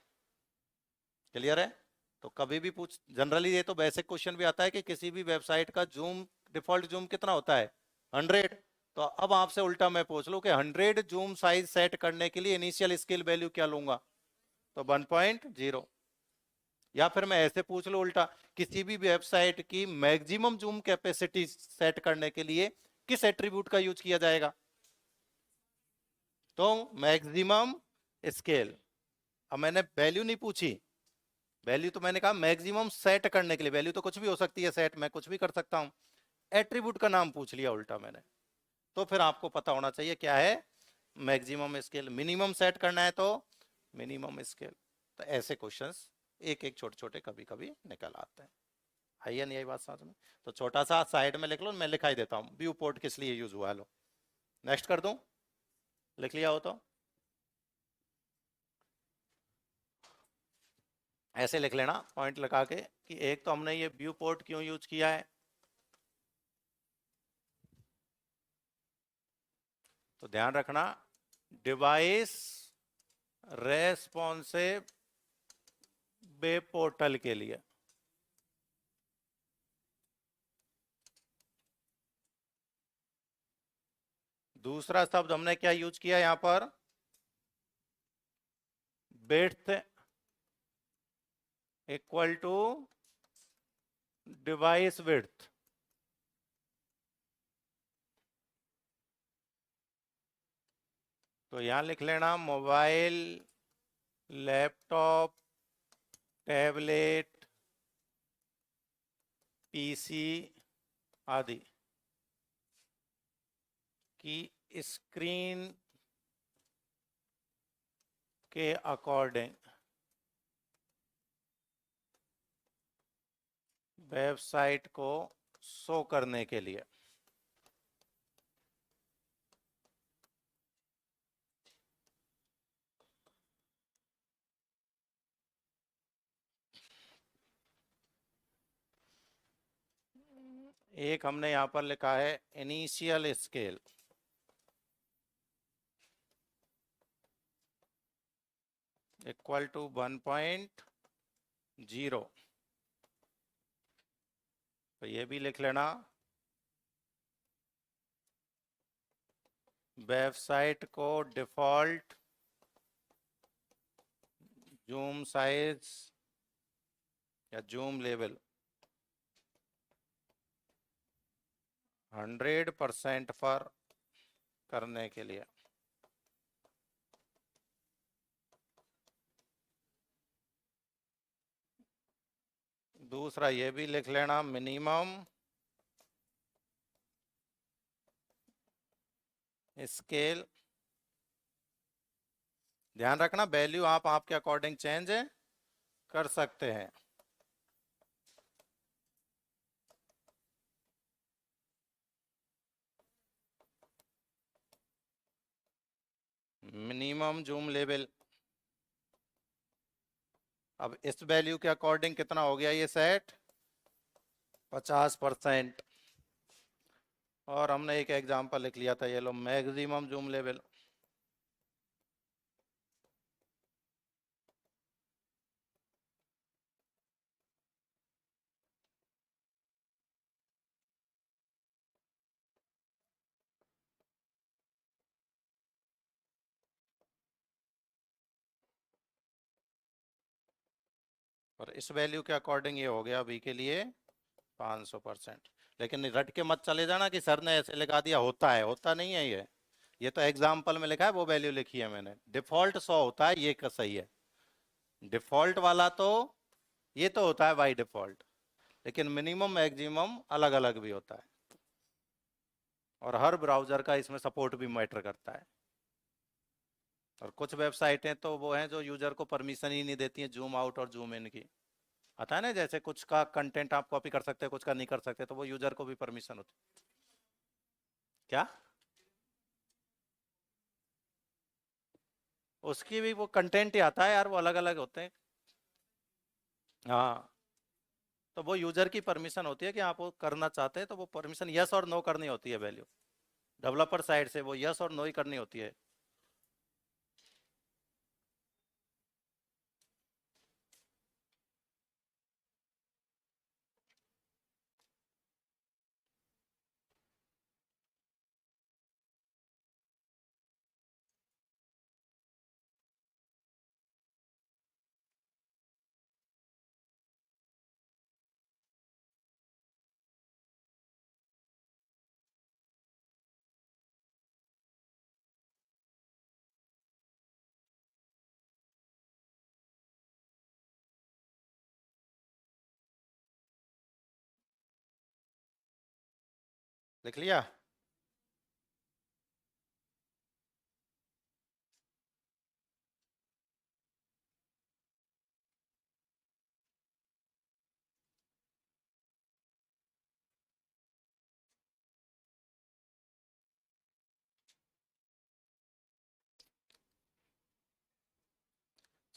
क्लियर है? तो कभी भी पूछ, जनरली ये तो बेसिक क्वेश्चन भी आता है कि किसी भी वेबसाइट का जूम, डिफॉल्ट जूम कितना होता है? 100। तो अब आपसे उल्टा मैं पूछ लूं कि 100 जूम साइज सेट करने के लिए इनिशियल स्केल वैल्यू क्या लूंगा? तो 1.0। या फिर मैं ऐसे पूछ लूं उल्टा, किसी भी वेबसाइट की मैक्सिमम जूम कैपेसिटी सेट करने के लिए किस एट्रीब्यूट का यूज किया जाएगा? तो मैक्सिमम स्केल। अब मैंने वैल्यू नहीं पूछी, वैल्यू तो मैंने कहा मैक्सिमम सेट करने के लिए, वैल्यू तो कुछ भी हो सकती है, सेट मैं कुछ भी कर सकता हूं। एट्रीब्यूट का नाम पूछ लिया उल्टा मैंने। तो फिर आपको पता होना चाहिए क्या है मैक्सिमम स्केल। मिनिमम सेट करना है तो मिनिमम स्केल। तो ऐसे क्वेश्चंस एक एक छोटे छोटे कभी कभी निकल आते हैं। आई नहीं आई बात समझ में? तो छोटा सा साइड में लिख लो, मैं लिखाई देता हूँ व्यू पोर्ट किस लिए यूज हुआ है। लो नेक्स्ट कर दूं, लिख लिया हो तो ऐसे लिख लेना पॉइंट लगा के कि एक तो हमने ये व्यू पोर्ट क्यों यूज किया है। तो ध्यान रखना, डिवाइस रेस्पॉन्सिव वेब पोर्टल के लिए। दूसरा शब्द हमने क्या यूज किया यहां पर? Width equal to device width. तो यहां लिख लेना मोबाइल, लैपटॉप, टैबलेट, पीसी आदि की स्क्रीन के अकॉर्डिंग वेबसाइट को शो करने के लिए एक हमने यहां पर लिखा है इनिशियल स्केल। Equal to 1.0। तो ये भी लिख लेना, वेबसाइट को डिफॉल्ट जूम साइज या जूम लेवल 100% पर करने के लिए दूसरा ये भी लिख लेना, मिनिमम स्केल। ध्यान रखना वैल्यू आप आपके अकॉर्डिंग चेंज कर सकते हैं। Minimum zoom level. अब इस वैल्यू के अकॉर्डिंग कितना हो गया ये सेट? 50%। और हमने एक एग्जांपल लिख लिया था, ये लो मैक्सिमम जूम लेवल। और इस वैल्यू के अकॉर्डिंग ये हो गया अभी के लिए 500%। लेकिन रट के मत चले जाना कि सर ने ऐसे लगा दिया, होता नहीं है ये तो एग्जाम्पल में लिखा है, वो वैल्यू लिखी है मैंने। डिफॉल्ट 100 होता है, ये का सही है। डिफॉल्ट वाला तो ये तो होता है बाई डिफॉल्ट, लेकिन मिनिमम मैक्सिमम अलग अलग भी होता है, और हर ब्राउजर का इसमें सपोर्ट भी मैटर करता है। और कुछ वेबसाइटें तो वो हैं जो यूजर को परमिशन ही नहीं देती हैं जूम आउट और जूम इन की। आता है ना, जैसे कुछ का कंटेंट आप कॉपी कर सकते हैं, कुछ का नहीं कर सकते, तो वो यूजर को भी परमिशन होती। क्या? उसकी भी वो कंटेंट ही आता है यार, वो अलग अलग होते हैं। हाँ, तो वो यूजर की परमिशन होती है कि आप वो करना चाहते हैं, तो वो परमिशन यस और नो करनी होती है। वैल्यू डेवलपर साइड से वो यस और नो ही करनी होती है। लिख लिया?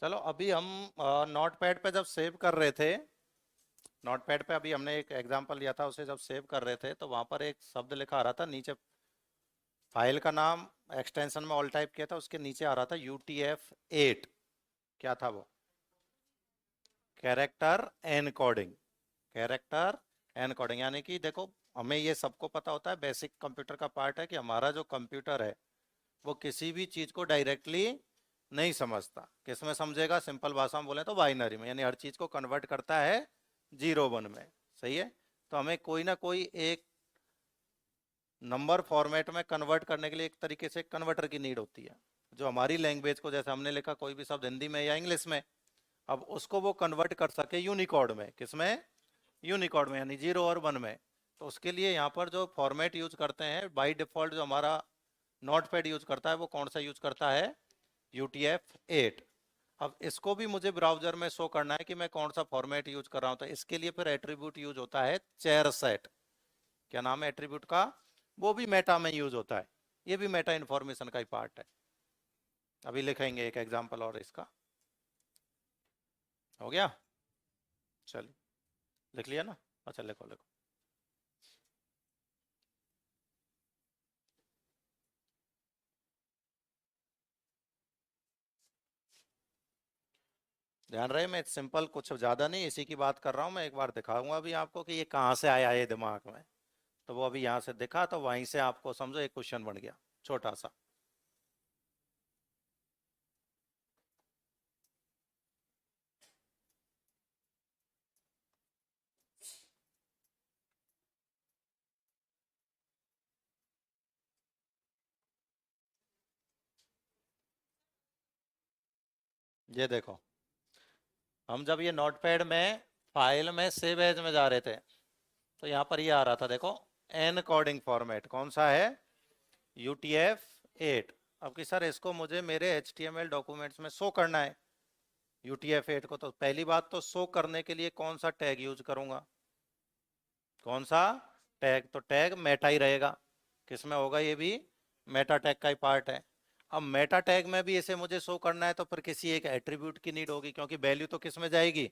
चलो अभी हम नोट पैड पे जब सेव कर रहे थे, नोट पैड पे अभी हमने एक एग्जांपल लिया था, उसे जब सेव कर रहे थे तो वहां पर एक शब्द लिखा आ रहा था नीचे, फाइल का नाम एक्सटेंशन में ऑल टाइप किया था, उसके नीचे आ रहा था UTF-8। क्या था वो? Character encoding. कैरेक्टर एनकोडिंग यानी कि देखो, हमें ये सबको पता होता है, बेसिक कंप्यूटर का पार्ट है कि हमारा जो कंप्यूटर है वो किसी भी चीज को डायरेक्टली नहीं समझता। किसमें समझेगा? सिंपल भाषा में बोले तो बाइनरी में, यानी हर चीज को कन्वर्ट करता है 0 1 में। सही है? तो हमें कोई ना कोई एक नंबर फॉर्मेट में कन्वर्ट करने के लिए एक तरीके से कन्वर्टर की नीड होती है, जो हमारी लैंग्वेज को, जैसे हमने लिखा कोई भी शब्द हिंदी में या इंग्लिश में, अब उसको वो कन्वर्ट कर सके यूनिकोड में। किसमें? यूनिकोड में, यानी 0 और 1 में। तो उसके लिए यहाँ पर जो फॉर्मेट यूज करते हैं बाय डिफॉल्ट, जो हमारा नोट पैड यूज करता है, वो कौन सा यूज करता है? UTF-8। अब इसको भी मुझे ब्राउजर में शो करना है कि मैं कौन सा फॉर्मेट यूज कर रहा हूँ, तो इसके लिए फिर एट्रीब्यूट यूज होता है चेयर सेट। क्या नाम है एट्रीब्यूट का? वो भी मेटा में यूज होता है, ये भी मेटा इन्फॉर्मेशन का ही पार्ट है। अभी लिखेंगे एक एग्जांपल और इसका। हो गया? चलिए, लिख लिया ना? अच्छा, लिखो लिखो। ध्यान रहे, मैं सिंपल कुछ ज्यादा नहीं इसी की बात कर रहा हूँ, मैं एक बार दिखाऊंगा अभी आपको कि ये कहाँ से आया है दिमाग में। तो वो अभी यहाँ से दिखा, तो वहीं से आपको समझो एक क्वेश्चन बन गया छोटा सा। ये देखो, हम जब ये नोटपैड में फाइल में सेव एज में जा रहे थे, तो यहाँ पर ये आ रहा था देखो, एन कोडिंग फॉर्मेट कौन सा है, UTF-8। अब कि सर इसको मुझे मेरे HTML डॉक्यूमेंट्स में शो करना है UTF-8 को, तो पहली बात तो शो करने के लिए कौन सा टैग यूज करूंगा, कौन सा टैग, तो टैग मेटा ही रहेगा। किसमें होगा, ये भी मेटा टैग का ही पार्ट है। अब मेटा टैग में भी इसे मुझे शो करना है तो फिर किसी एक एट्रीब्यूट की नीड होगी, क्योंकि वैल्यू तो किस में जाएगी,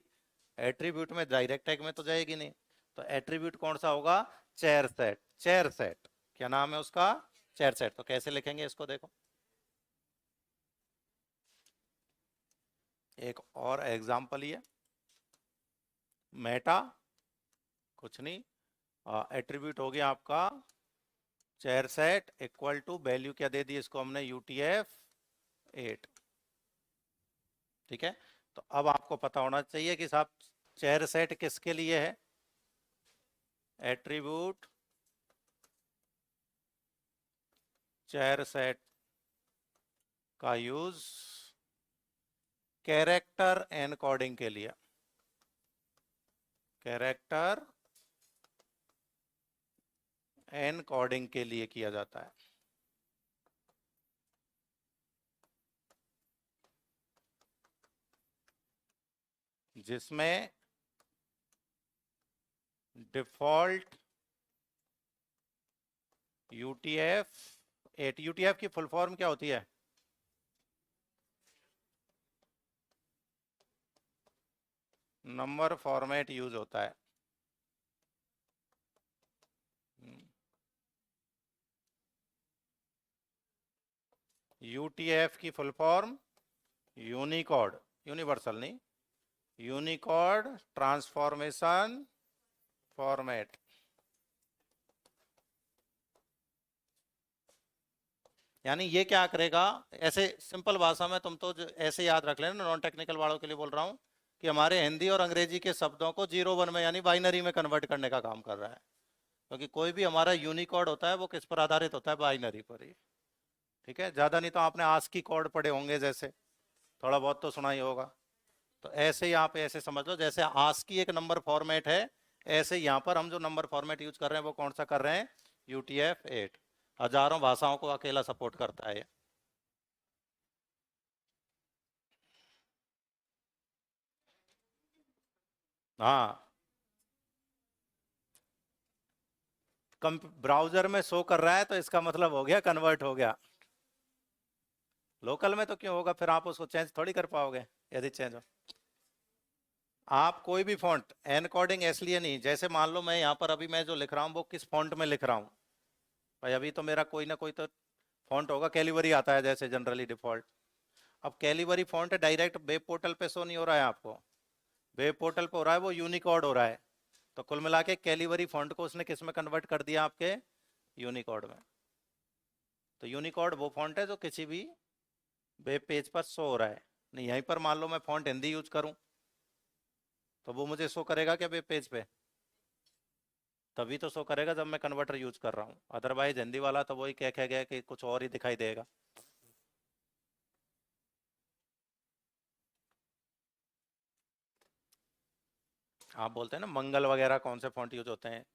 एट्रीब्यूट में, डायरेक्ट टैग में तो जाएगी नहीं। तो एट्रीब्यूट कौन सा होगा, चेयर सेट। चेयर सेट क्या नाम है उसका, चेयर सेट। तो कैसे लिखेंगे इसको, देखो एक और एग्जांपल ही है, मेटा कुछ नहीं, एट्रीब्यूट हो गया आपका charset equal to value क्या दे दी इसको हमने, UTF-8। ठीक है, तो अब आपको पता होना चाहिए कि साहब चेयर सेट किसके लिए है, एट्रीब्यूट चेयर सेट का यूज कैरेक्टर एनकोडिंग के लिए, कैरेक्टर एनकोडिंग के लिए किया जाता है। जिसमें डिफॉल्ट UTF-8, UTF की फुल फॉर्म क्या होती है, नंबर फॉर्मेट यूज होता है। UTF की फुल फॉर्म यूनिकोड, यूनिवर्सल नहीं, यूनिकोड ट्रांसफॉर्मेशन फॉर्मेट। यानी ये क्या करेगा, ऐसे सिंपल भाषा में तुम तो ऐसे याद रख लेना, नॉन टेक्निकल वालों के लिए बोल रहा हूँ कि हमारे हिंदी और अंग्रेजी के शब्दों को 0-1 में यानी बाइनरी में कन्वर्ट करने का काम कर रहा है। क्योंकि कोई भी हमारा यूनिकोड होता है वो किस पर आधारित होता है, बाइनरी पर ही। ठीक है, ज्यादा नहीं तो आपने आस्की कोड पढ़े होंगे, जैसे थोड़ा बहुत तो सुना ही होगा। तो ऐसे ही आप ऐसे समझ लो, जैसे आस्की एक नंबर फॉर्मेट है, ऐसे यहाँ पर हम जो नंबर फॉर्मेट यूज कर रहे हैं वो कौन सा कर रहे हैं, UTF-8। हजारों भाषाओं को अकेला सपोर्ट करता है। हाँ, कम ब्राउजर में शो कर रहा है तो इसका मतलब हो गया कन्वर्ट हो गया। लोकल में तो क्यों होगा, फिर आप उसको चेंज थोड़ी कर पाओगे यदि चेंज हो। आप कोई भी फॉन्ट एनकोडिंग इसलिए नहीं, जैसे मान लो मैं यहाँ पर अभी मैं जो लिख रहा हूँ वो किस फॉन्ट में लिख रहा हूँ, भाई अभी तो मेरा कोई ना कोई तो फॉन्ट होगा, कैलिबरी आता है जैसे जनरली डिफॉल्ट। अब Calibri font direct web portal पे शो नहीं हो रहा है आपको, वेब पोर्टल पे हो रहा है वो यूनिकोड हो रहा है। तो कुल मिला के कैलिबरी फॉन्ट को उसने किस में कन्वर्ट कर दिया, आपके यूनिकोड में। तो यूनिकोड वो फॉन्ट है जो किसी भी वेब पेज पर शो हो रहा है। नहीं, यहीं पर मान लो मैं फॉन्ट हिंदी यूज करूं तो वो मुझे शो करेगा क्या वेब पेज पे, तभी तो शो करेगा जब मैं कन्वर्टर यूज कर रहा हूँ। अदरवाइज हिंदी वाला तो वही कह गया कि कुछ और ही दिखाई देगा। आप बोलते हैं ना मंगल वगैरह कौन से फॉन्ट यूज होते हैं,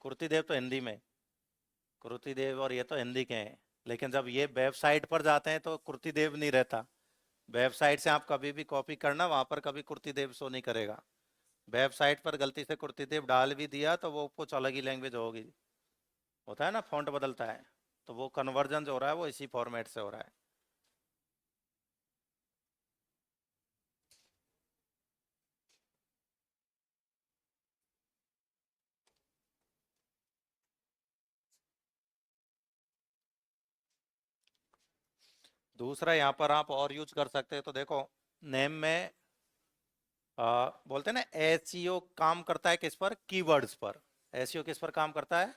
कुर्तीदेव तो हिंदी में, कुर्तीदेव और ये तो हिंदी के हैं, लेकिन जब ये वेबसाइट पर जाते हैं तो कुर्तीदेव नहीं रहता। वेबसाइट से आप कभी भी कॉपी करना, वहां पर कभी कुर्तीदेव शो नहीं करेगा। वेबसाइट पर गलती से कुर्तीदेव डाल भी दिया तो वो कुछ अलग ही लैंग्वेज होगी, होता है ना, फॉन्ट बदलता है। तो वो कन्वर्जन जो हो रहा है वो इसी फॉर्मेट से हो रहा है। दूसरा यहाँ पर आप और यूज कर सकते हैं, तो देखो नेम में बोलते हैं ना एसईओ काम करता है किस पर, कीवर्ड्स पर। एसईओ किस पर काम करता है,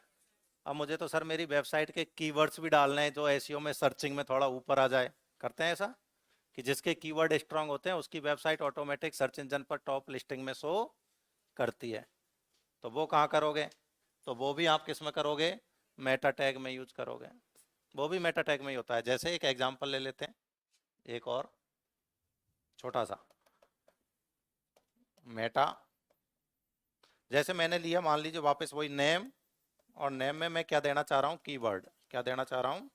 अब मुझे तो सर मेरी वेबसाइट के कीवर्ड्स भी डालने हैं जो एसईओ में सर्चिंग में थोड़ा ऊपर आ जाए। करते हैं ऐसा कि जिसके कीवर्ड स्ट्रांग होते हैं उसकी वेबसाइट ऑटोमेटिक सर्च इंजन पर टॉप लिस्टिंग में शो करती है। तो वो कहाँ करोगे, तो वो भी आप किस में करोगे, मेटा टैग में यूज करोगे। वो भी मेटा टैग में ही होता है। जैसे एक एग्जांपल ले लेते हैं, एक और छोटा सा, मेटा, जैसे मैंने लिया मान लीजिए वापस वही नेम, और नेम में मैं क्या देना चाह रहा हूँ, कीवर्ड, क्या देना चाह रहा हूँ,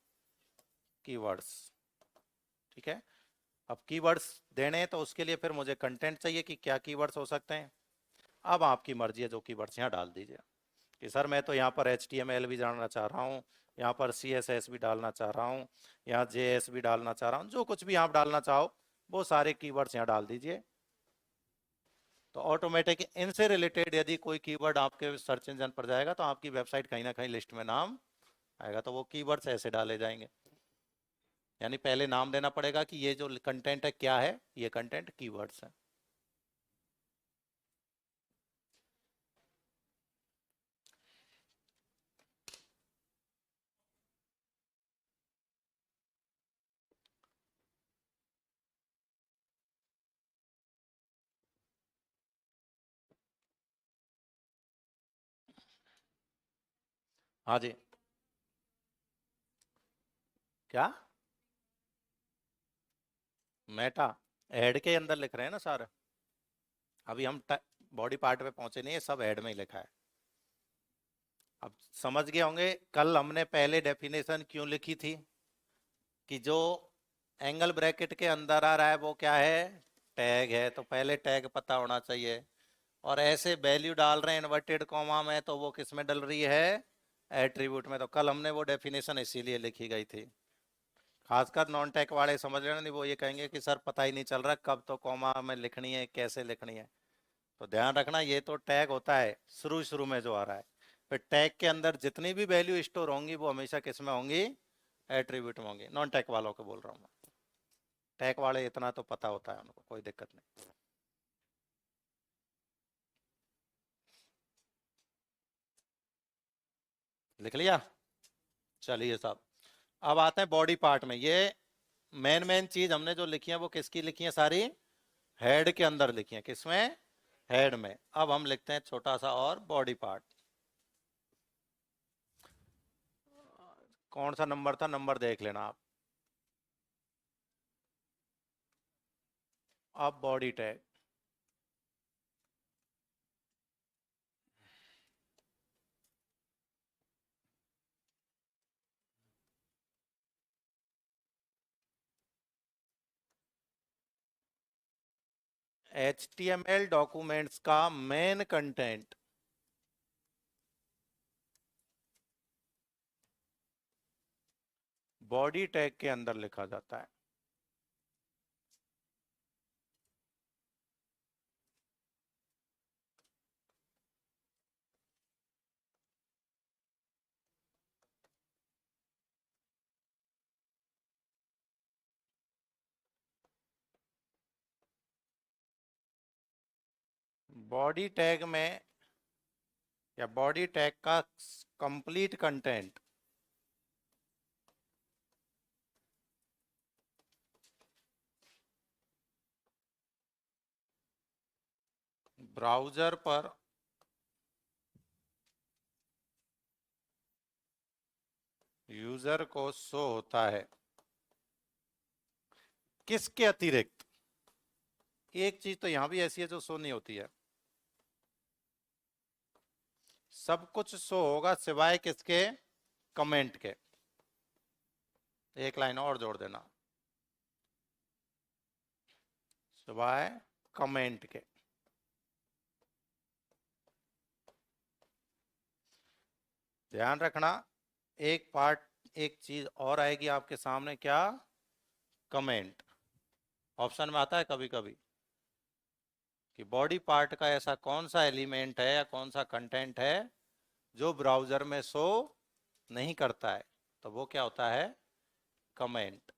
कीवर्ड्स। ठीक है, अब कीवर्ड्स देने हैं तो उसके लिए फिर मुझे कंटेंट चाहिए कि क्या कीवर्ड्स हो सकते हैं। अब आपकी मर्जी है, जो कीवर्ड्स यहाँ डाल दीजिए कि सर मैं तो यहाँ पर HTML भी डालना चाह रहा हूँ, यहाँ पर CSS भी डालना चाह रहा हूँ, यहाँ JS भी डालना चाह रहा हूँ, जो कुछ भी आप डालना चाहो वो सारे कीवर्ड्स यहाँ डाल दीजिए। तो ऑटोमेटिक इनसे रिलेटेड यदि कोई कीवर्ड आपके सर्च इंजन पर जाएगा तो आपकी वेबसाइट कहीं ना कहीं लिस्ट में नाम आएगा। तो वो कीवर्ड्स ऐसे डाले जाएंगे, यानी पहले नाम देना पड़ेगा कि ये जो कंटेंट है क्या है, ये कंटेंट कीवर्ड्स है। हाँ जी, क्या मेटा हेड के अंदर लिख रहे हैं ना सर, अभी हम बॉडी पार्ट पे पहुंचे नहीं है, सब हेड में ही लिखा है। अब समझ गए होंगे कल हमने पहले डेफिनेशन क्यों लिखी थी, कि जो एंगल ब्रैकेट के अंदर आ रहा है वो क्या है, टैग है, तो पहले टैग पता होना चाहिए। और ऐसे वैल्यू डाल रहे हैं इन्वर्टेड कॉमा में, तो वो किस में डल रही है, एट्रीब्यूट में। तो कल हमने वो डेफिनेशन इसीलिए लिखी गई थी। खासकर नॉन टेक वाले समझ रहे नहीं, वो ये कहेंगे कि सर पता ही नहीं चल रहा कब तो कॉमा में लिखनी है, कैसे लिखनी है। तो ध्यान रखना, ये तो टैग होता है शुरू शुरू में जो आ रहा है, फिर टैग के अंदर जितनी भी वैल्यू स्टोर होंगी वो हमेशा किस में होंगी, एट्रीब्यूट में होंगी। नॉन टैग वालों को बोल रहा हूँ मैं, टैग वाले इतना तो पता होता है उनको, कोई दिक्कत नहीं। लिख लिया, चलिए साहब। अब आते हैं बॉडी पार्ट में। ये मेन मेन चीज हमने जो लिखी है वो किसकी लिखी है, सारी हेड के अंदर लिखी है, किसमें, हेड में। अब हम लिखते हैं छोटा सा और बॉडी पार्ट। कौन सा नंबर था, नंबर देख लेना आप। अब बॉडी टैग, HTML डॉक्यूमेंट्स का मेन कंटेंट बॉडी टैग के अंदर लिखा जाता है। बॉडी टैग में या बॉडी टैग का कंप्लीट कंटेंट ब्राउजर पर यूजर को शो होता है, किसके अतिरिक्त। एक चीज तो यहां भी ऐसी है जो शो नहीं होती है, सब कुछ शो होगा सिवाय किसके, कमेंट के। एक लाइन और जोड़ देना, सिवाय कमेंट के। ध्यान रखना, एक पार्ट, एक चीज और आएगी आपके सामने, क्या, कमेंट। ऑप्शन में आता है कभी कभी कि बॉडी पार्ट का ऐसा कौन सा एलिमेंट है या कौन सा कंटेंट है जो ब्राउजर में शो नहीं करता है, तो वो क्या होता है, कमेंट।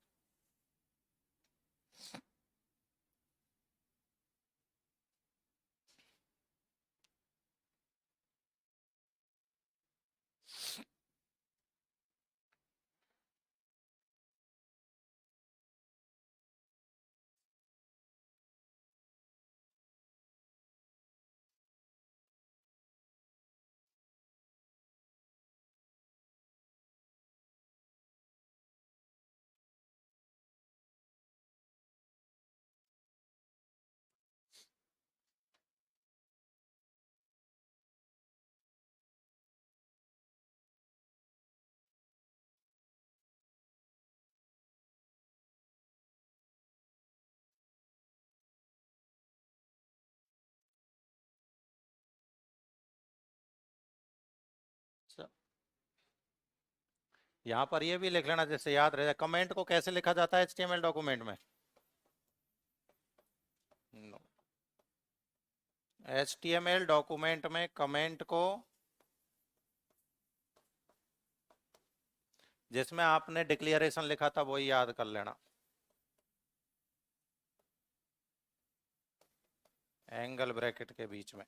यहां पर ये भी लिख लेना, जैसे याद रहे, कमेंट को कैसे लिखा जाता है एचटीएमएल डॉक्यूमेंट में? एचटीएमएल डॉक्यूमेंट में कमेंट को, जिसमें आपने डिक्लेरेशन लिखा था वही याद कर लेना, एंगल ब्रैकेट के बीच में।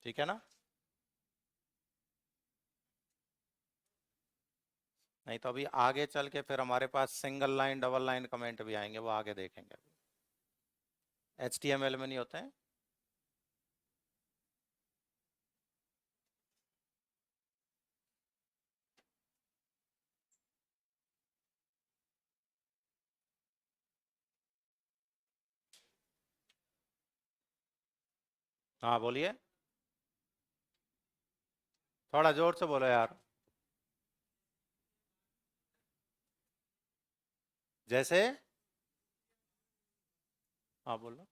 ठीक है ना? नहीं तो अभी आगे चल के फिर हमारे पास single line double line comment भी आएंगे, वो आगे देखेंगे। एचटीएमएल में नहीं होते हैं। हाँ बोलिए, थोड़ा जोर से बोलो यार। जैसे, हाँ बोलो,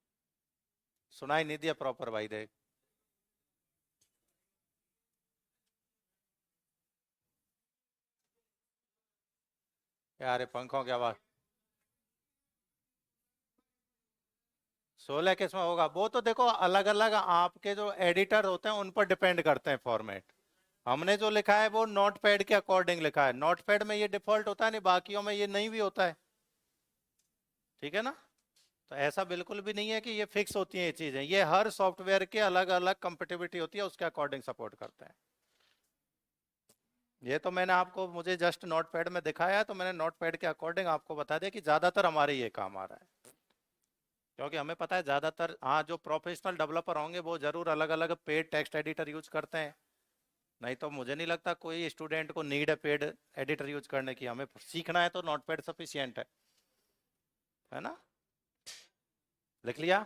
सुनाई नहीं दिया प्रॉपर भाई देख। यार ये पंखों की आवाज। 16 किस्म होगा वो तो देखो, अलग अलग आपके जो एडिटर होते हैं उन पर डिपेंड करते हैं फॉर्मेट। हमने जो लिखा है वो नोट पैड के अकॉर्डिंग लिखा है, नोट पैड में ये डिफॉल्ट होता है, नहीं बाकियों में ये नहीं भी होता है। ठीक है ना? तो ऐसा बिल्कुल भी नहीं है कि ये फिक्स होती हैं ये चीजें, ये हर सॉफ्टवेयर के अलग अलग कंपेटिबिलिटी होती है, उसके अकॉर्डिंग सपोर्ट करते हैं। ये तो मैंने आपको, मुझे जस्ट नोटपैड में दिखाया है, तो मैंने नोटपैड के अकॉर्डिंग आपको बता दिया कि ज्यादातर हमारे ये काम आ रहा है। क्योंकि हमें पता है ज्यादातर, हाँ, जो प्रोफेशनल डेवलपर होंगे वो जरूर अलग अलग पेड टेक्स्ट एडिटर यूज करते हैं। नहीं तो मुझे नहीं लगता कोई स्टूडेंट को नीड है पेड एडिटर यूज करने की, हमें सीखना है तो नोटपैड सफिशियंट है ना? लिख लिया?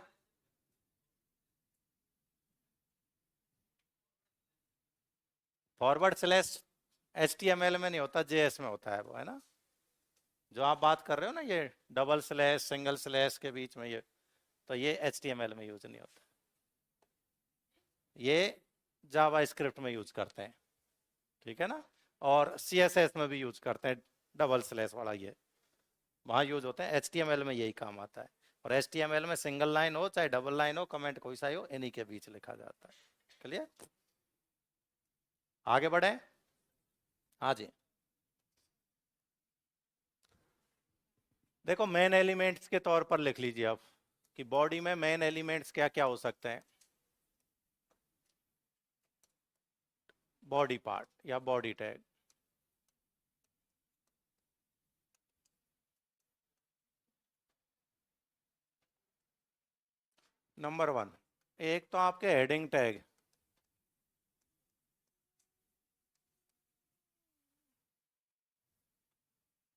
फॉरवर्ड स्लैश HTML में नहीं होता, JS में होता है वो, है ना? जो आप बात कर रहे हो ना, ये डबल स्लैश सिंगल स्लैश के बीच में ये, तो ये HTML में यूज नहीं होता, ये जावा स्क्रिप्ट में यूज करते हैं। ठीक है ना? और CSS में भी यूज करते हैं, डबल स्लैश वाला ये वहां यूज होता है। HTML में यही काम आता है। और HTML में सिंगल लाइन हो चाहे डबल लाइन हो, कमेंट कोई सा ही हो, इन्हीं के बीच लिखा जाता है। क्लियर? आगे बढ़े। हाँ जी, देखो मेन एलिमेंट्स के तौर पर लिख लीजिए आप कि बॉडी में मेन एलिमेंट्स क्या क्या हो सकते हैं। बॉडी पार्ट या बॉडी टैग। नंबर 1, एक तो आपके हेडिंग टैग।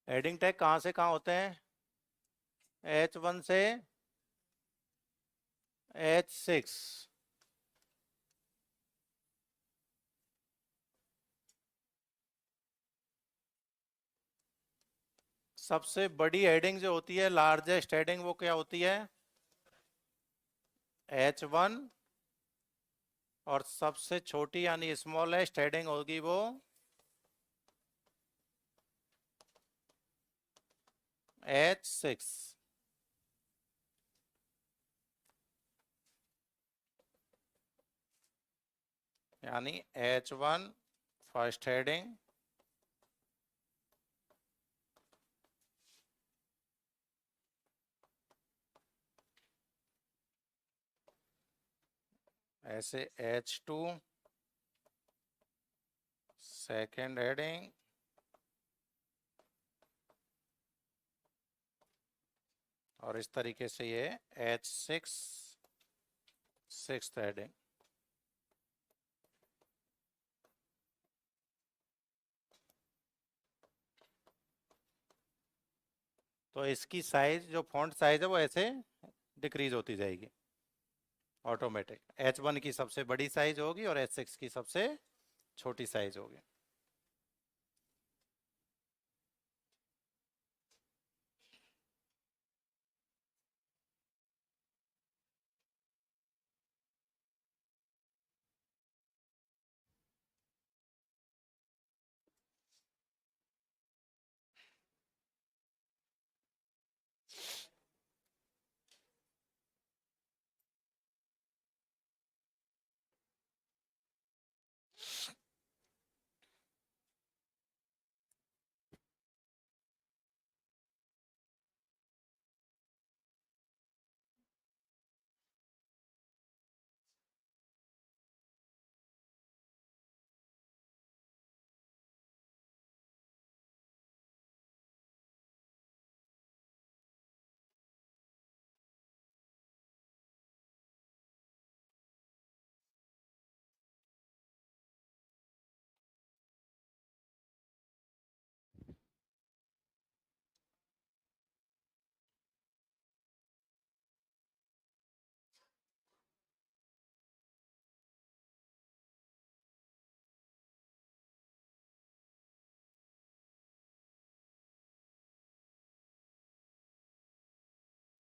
हेडिंग टैग कहाँ से कहाँ होते हैं? H1 से H6। सबसे बड़ी हेडिंग जो होती है, लार्जेस्ट हेडिंग, वो क्या होती है? H1। और सबसे छोटी यानी स्मॉलेस्ट हेडिंग होगी वो H6। यानी H1 फर्स्ट हेडिंग, ऐसे H2 सेकेंड हेडिंग, और इस तरीके से ये H6 सिक्स्थ हेडिंग। तो इसकी साइज, जो फॉन्ट साइज है वो ऐसे डिक्रीज होती जाएगी ऑटोमेटिक। H1 की सबसे बड़ी साइज होगी और H6 की सबसे छोटी साइज होगी।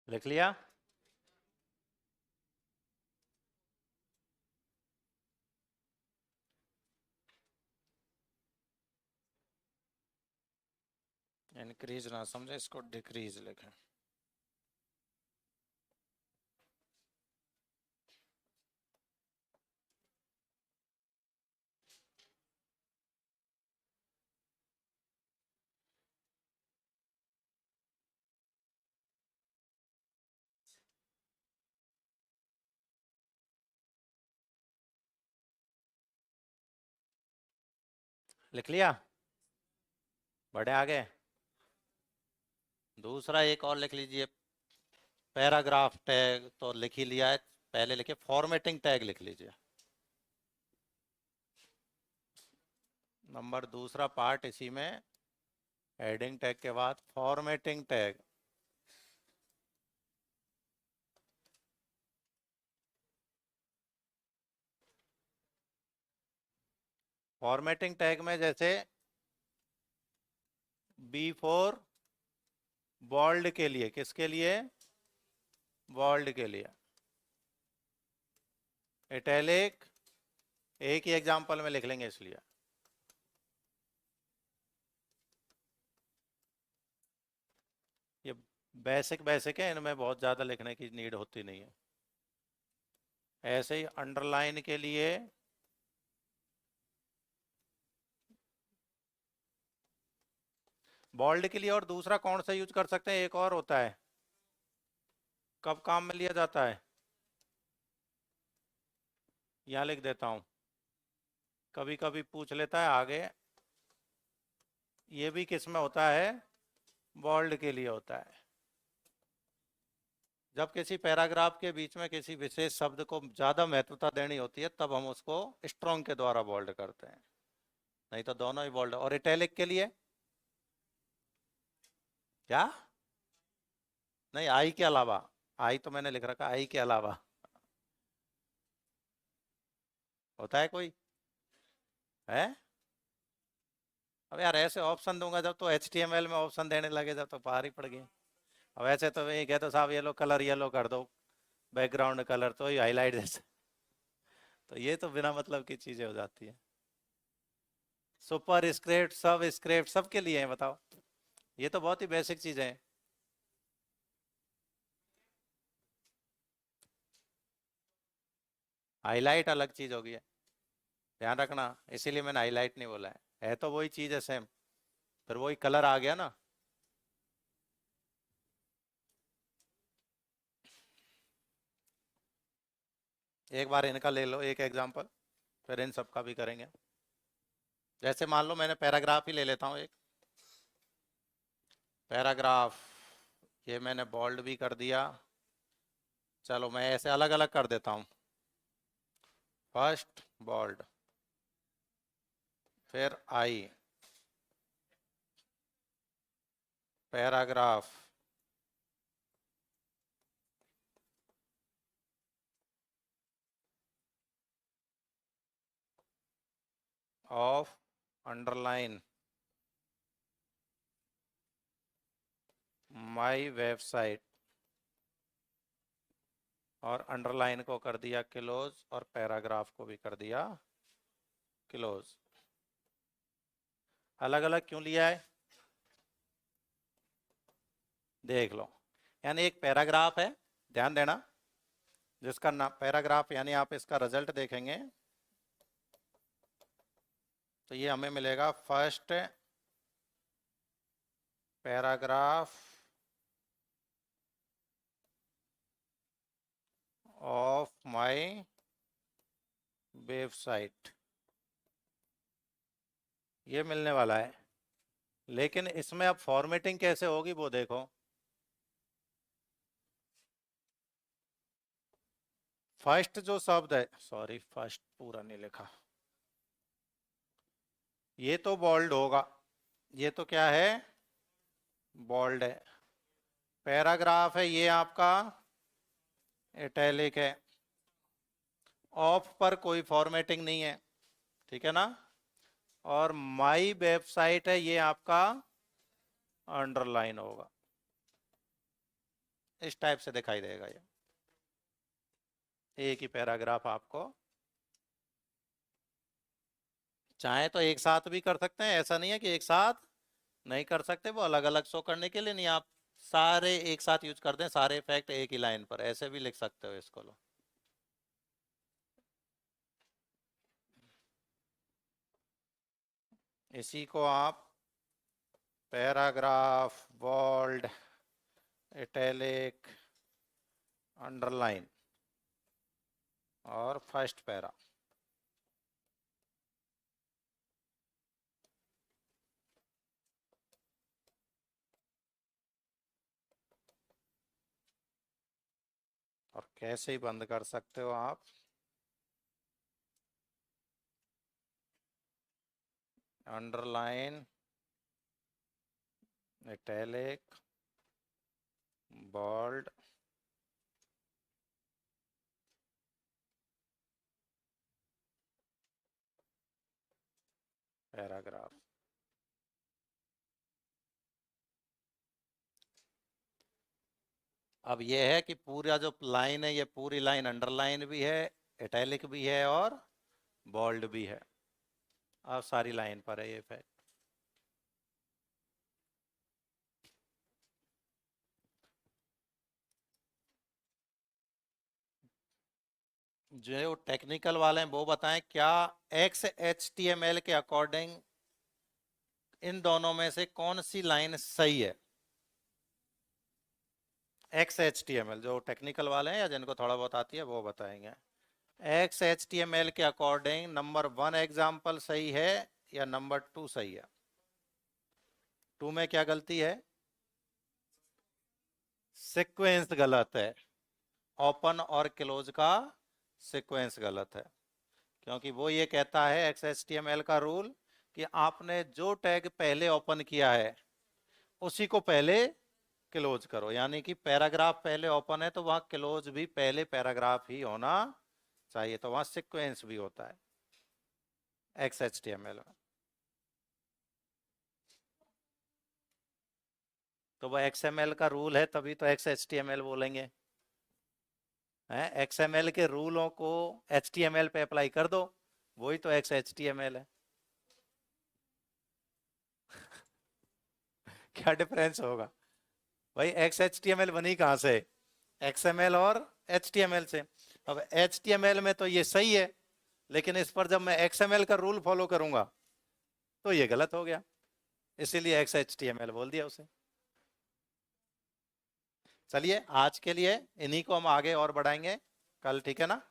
लिख लिया? इंक्रीज ना समझे, इसको डिक्रीज लिखें। लिख लिया? बढ़े आगे? दूसरा एक और लिख लीजिए, पैराग्राफ टैग तो लिख ही लिया है, पहले लिखे फॉर्मेटिंग टैग लिख लीजिए। नंबर दूसरा पार्ट इसी में, हेडिंग टैग के बाद फॉर्मेटिंग टैग। फॉर्मेटिंग टैग में जैसे B4 बोल्ड के लिए, किसके लिए? बोल्ड के लिए। इटैलिक एक ही एग्जांपल में लिख लेंगे इसलिए। ये बेसिक बेसिक है, इनमें बहुत ज़्यादा लिखने की नीड होती नहीं है। ऐसे ही अंडरलाइन के लिए बोल्ड के लिए, और दूसरा कौन सा यूज कर सकते हैं, एक और होता है, कब काम में लिया जाता है, यहाँ लिख देता हूँ, कभी कभी पूछ लेता है आगे, ये भी किस में होता है? बोल्ड के लिए होता है। जब किसी पैराग्राफ के बीच में किसी विशेष शब्द को ज़्यादा महत्वता देनी होती है, तब हम उसको स्ट्रॉन्ग के द्वारा बोल्ड करते हैं, नहीं तो दोनों ही बोल्ड। और इटैलिक के लिए क्या? नहीं, आई के अलावा, आई तो मैंने लिख रखा, आई के अलावा होता है कोई है? अब यार ऐसे ऑप्शन दूंगा जब, तो HTML में ऑप्शन देने लगे जब तो पार ही पड़ गए। अब ऐसे तो ये कहते साहब येलो कलर येलो कर दो, बैकग्राउंड कलर तो ये हाईलाइट जैसे, तो ये तो बिना मतलब की चीजें हो जाती है। सुपर स्क्रिप्ट, सब स्क्रिप्ट सबके लिए है, बताओ, ये तो बहुत ही बेसिक चीजें हैं। हाईलाइट अलग चीज होगी है, ध्यान रखना, इसीलिए मैंने हाईलाइट नहीं बोला है तो वही चीज है सेम, फिर वही कलर आ गया ना। एक बार इनका ले लो एक एग्जांपल, फिर इन सब का भी करेंगे। जैसे मान लो मैंने पैराग्राफ ही ले लेता हूँ एक पैराग्राफ, ये मैंने बोल्ड भी कर दिया, चलो मैं ऐसे अलग अलग कर देता हूँ, फर्स्ट बोल्ड, फिर I, paragraph, off, underline, my website, और अंडरलाइन को कर दिया क्लोज, और पैराग्राफ को भी कर दिया क्लोज। अलग अलग क्यों लिया है, देख लो, यानी एक पैराग्राफ है, ध्यान देना, जिसका नाम पैराग्राफ, यानी आप इसका रिजल्ट देखेंगे तो ये हमें मिलेगा first paragraph of my website, ये मिलने वाला है। लेकिन इसमें अब फॉर्मेटिंग कैसे होगी वो देखो, फर्स्ट जो शब्द है, सॉरी फर्स्ट पूरा नहीं लिखा, ये तो बोल्ड होगा, ये तो क्या है, बोल्ड है। पैराग्राफ है ये आपका इटैलिक है, ऑफ पर कोई फॉर्मेटिंग नहीं है, ठीक है ना। और माई वेबसाइट है ये आपका अंडरलाइन होगा। इस टाइप से दिखाई देगा ये, एक ही पैराग्राफ आपको। चाहे तो एक साथ भी कर सकते हैं, ऐसा नहीं है कि एक साथ नहीं कर सकते, वो अलग अलग शो करने के लिए नहीं, आप सारे एक साथ यूज कर दें, सारे इफेक्ट एक ही लाइन पर, ऐसे भी लिख सकते हो इसको। लो, इसी को आप पैराग्राफ, बोल्ड, इटैलिक, अंडरलाइन और फर्स्ट पैरा, और कैसे ही बंद कर सकते हो आप। Underline, italic, bold, paragraph. अब ये है कि पूरा जो लाइन है, ये पूरी लाइन अंडरलाइन भी है, इटैलिक भी है और बोल्ड भी है। अब सारी लाइन पर है ये इफेक्ट। जो टेक्निकल वाले हैं वो बताएं क्या XHTML के अकॉर्डिंग इन दोनों में से कौन सी लाइन सही है। XHTML, जो टेक्निकल वाले हैं या जिनको थोड़ा बहुत आती है वो बताएंगे। XHTML के अकॉर्डिंग नंबर 1 एग्जाम्पल सही है या नंबर 2 सही है। 2 में क्या गलती है? सीक्वेंस गलत है, ओपन और क्लोज का सीक्वेंस गलत है, क्योंकि वो ये कहता है XHTML का रूल कि आपने जो टैग पहले ओपन किया है उसी को पहले क्लोज करो, यानी कि पैराग्राफ पहले ओपन है तो वहां क्लोज भी पहले पैराग्राफ ही होना चाहिए, तो वहां सीक्वेंस भी होता है XHTML में। तो वह XML का रूल है तभी तो XHTML बोलेंगे, हैं? XML के रूलों को HTML पे अप्लाई कर दो, वही तो XHTML है। क्या डिफरेंस होगा भाई? XHTML बनी कहां से? XML और HTML से। अब HTML में तो ये सही है, लेकिन इस पर जब मैं XML का रूल फॉलो करूंगा तो ये गलत हो गया, इसीलिए XHTML बोल दिया उसे। चलिए आज के लिए इन्हीं को हम आगे और बढ़ाएंगे कल, ठीक है ना?